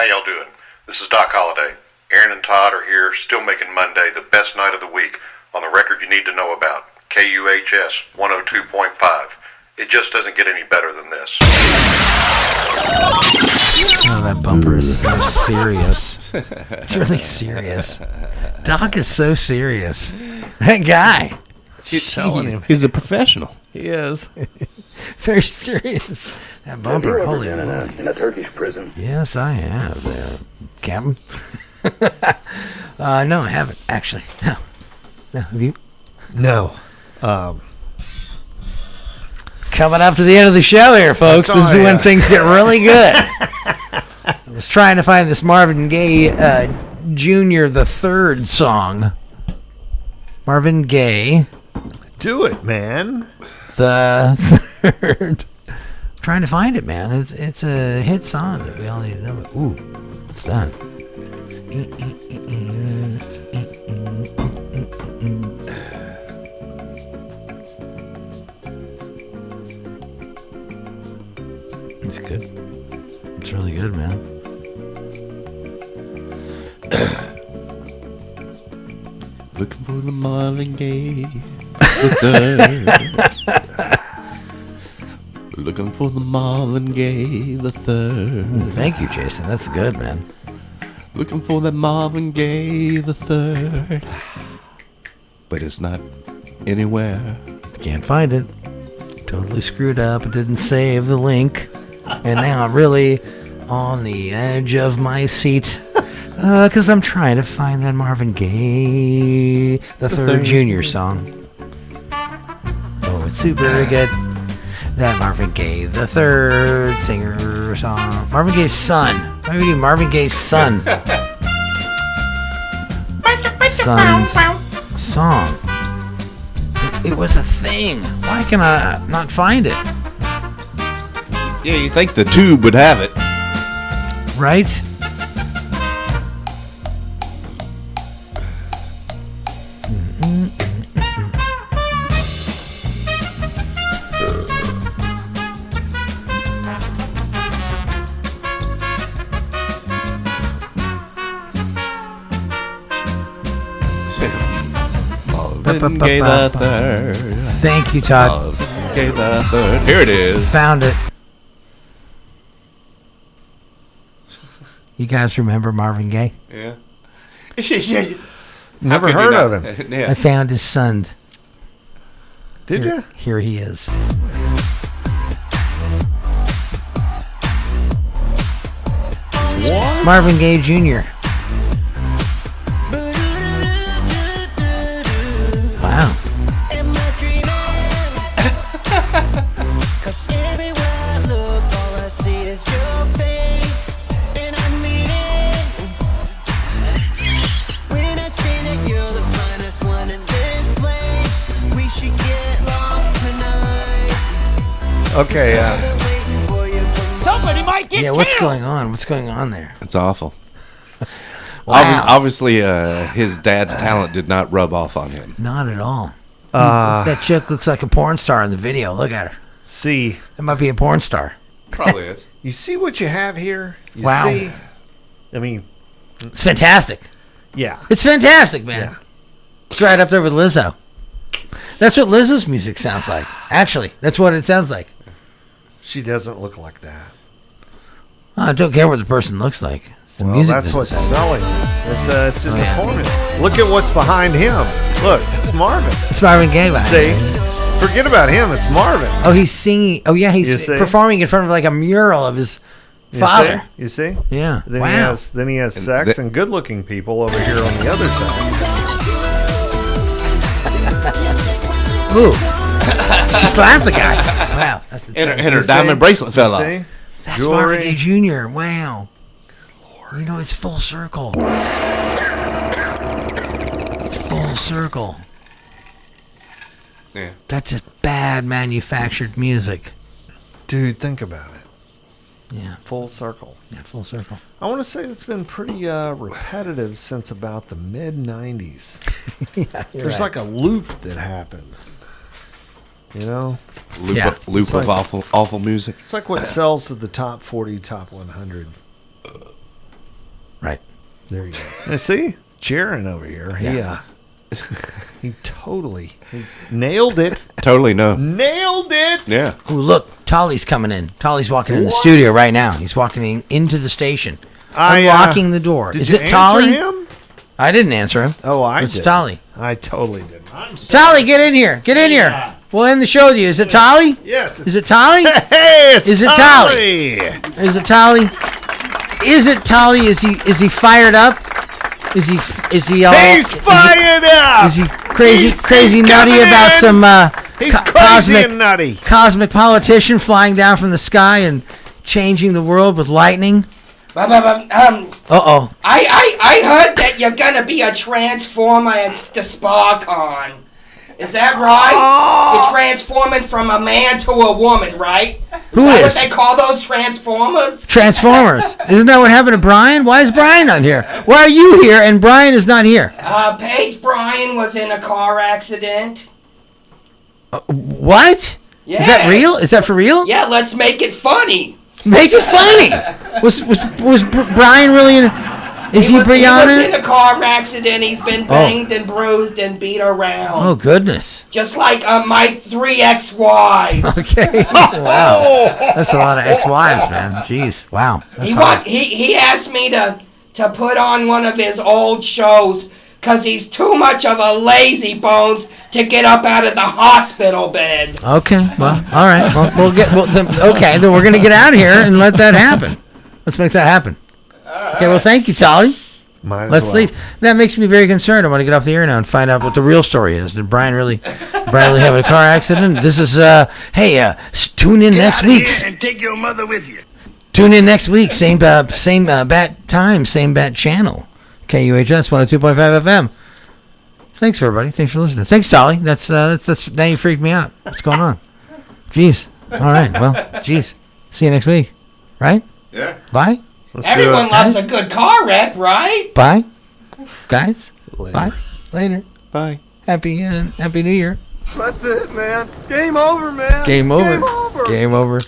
y'all doing? This is Doc Holliday. Aaron and Todd are here, still making Monday the best night of the week on the record you need to know about, KUHS 102.5. It just doesn't get any better than this. Oh, that bumper is so serious. It's really serious. Doc is so serious. That guy. Telling him. He's a professional. He is. Very serious. That bumper. Holy in a Turkish prison? Yes, I have, Captain. No, I haven't, actually. No. Have you? No. Coming up to the end of the show here, folks. This is when things get really good. I was trying to find this Marvin Gaye Jr. the Third song. Marvin Gaye. Do it, man. The Third. I'm trying to find it, man. It's a hit song that we all need to know. Ooh, what's that? It's good. It's really good, man. Looking for the Marvin Gaye the Third. Looking for the Marvin Gaye the Third. Thank you, Jason. That's good, man. Looking for that Marvin Gaye the Third. But it's not anywhere. Can't find it. Totally screwed up. It didn't save the link. And now I'm really on the edge of my seat. Because I'm trying to find that Marvin Gaye the Third Jr. song. Oh, it's super good. That Marvin Gaye the Third singer song. Marvin Gaye's son. Maybe do Marvin Gaye's son. Son's song. It was a thing. Why can I not find it? Yeah, you think the tube would have it. Right? Marvin Gaye the Third. Thank you, Todd. Marvin Gaye the Third. Here it is. Found it. You guys remember Marvin Gaye? Yeah. Never heard of him. I found his son. Did you? Here he is. What? Marvin Gaye Jr. Wow. Okay, Somebody might get what's killed. going on? What's going on there? It's awful. Wow. Obviously, his dad's talent did not rub off on him. Not at all. That chick looks like a porn star in the video. Look at her. See. That might be a porn star. Probably is. You see what you have here? You Wow. see? I mean, It's fantastic. yeah. It's fantastic, man. Yeah. It's right up there with Lizzo. That's what Lizzo's music sounds like. Actually, that's what it sounds like. She doesn't look like that. I don't care what the person looks like. It's the music that's what's business. selling this. It's just Yeah. a formula. Look at what's behind him. Look, it's Marvin. It's Marvin Gaye. See? Forget about him. It's Marvin. Oh, he's singing. Oh, yeah, You he's see? performing in front of like a mural of his father. You see? Yeah. Then Wow. he has sex and good-looking people over here on the other side. Ooh. She slapped the guy. Wow. That's And her diamond bracelet fell off. See? That's Jewelry. Marvin Gaye Jr. Wow. You know, it's full circle. It's full circle. Yeah. That's just bad manufactured music. Dude, think about it. Yeah. Full circle. Yeah, full circle. I want to say it's been pretty repetitive since about the mid-90s. Yeah, There's right. like a loop that happens. You know? Loop, Yeah. loop It's of like- awful music. It's like what sells to the top 40, top 100. There you go. Now, see? Jaron over here. He totally nailed it. Totally Nailed it. Yeah. Ooh, look, Tolly's coming in. Tolly's walking in the studio right now. He's walking into the station. Unlocking the door. Did Is you it Tolly? answer him? I didn't answer him. Oh, I did. It's Tolly. I totally did. Tolly, get in here. Get in here. We'll end the show with you. Is it Tolly? Yes. Is it Tolly? Hey, it's Is it Tolly. Is it Tolly? Is it Tolly? Is he fired up? Is he all? He's fired up. Is he crazy He's nutty coming about in. some He's crazy and nutty. cosmic politician flying down from the sky and changing the world with lightning? Uh-oh. I heard that you're gonna be a transformer at the SparCon. Is that right? You're transforming from a man to a woman, right? Who that is? what they call those transformers? Transformers. Isn't that what happened to Brian? Why is Brian not here? Why are you here and Brian is not here? Paige Bryan was in a car accident. What? Yeah. Is that real? Is that for real? Yeah, let's make it funny. Make it funny. Was Brian really in? Is he Brianna? He was in a car accident. He's been banged and bruised and beat around. Oh goodness. Just like my 3 ex-wives. Okay. Wow. That's a lot of ex-wives, man. Jeez. Wow. He asked me to put on one of his old shows because he's too much of a lazy bones to get up out of the hospital bed. Okay. Well, all right. Well, then we're gonna get out of here and let that happen. Let's make that happen. Okay. Well, thank you, Tolly. Let's leave. That makes me very concerned. I want to get off the air now and find out what the real story is. Did Brian really have a car accident? This is tune in next week. And take your mother with you. Tune in next week. Same bat time, same bat channel. KUHS 102.5 FM. Thanks, everybody. Thanks for listening. Thanks, Tolly. That's now you freaked me out. What's going on? Jeez. All right. Well, jeez. See you next week. Right? Yeah. Bye. Everyone loves a good car wreck, right? Bye, guys. Later. Bye. Later. Bye. Happy New Year. That's it, man. Game over, man. Game over. Game over. Game over.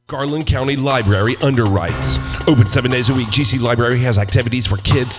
Garland County Library underwrites. Open 7 days a week, GC Library has activities for kids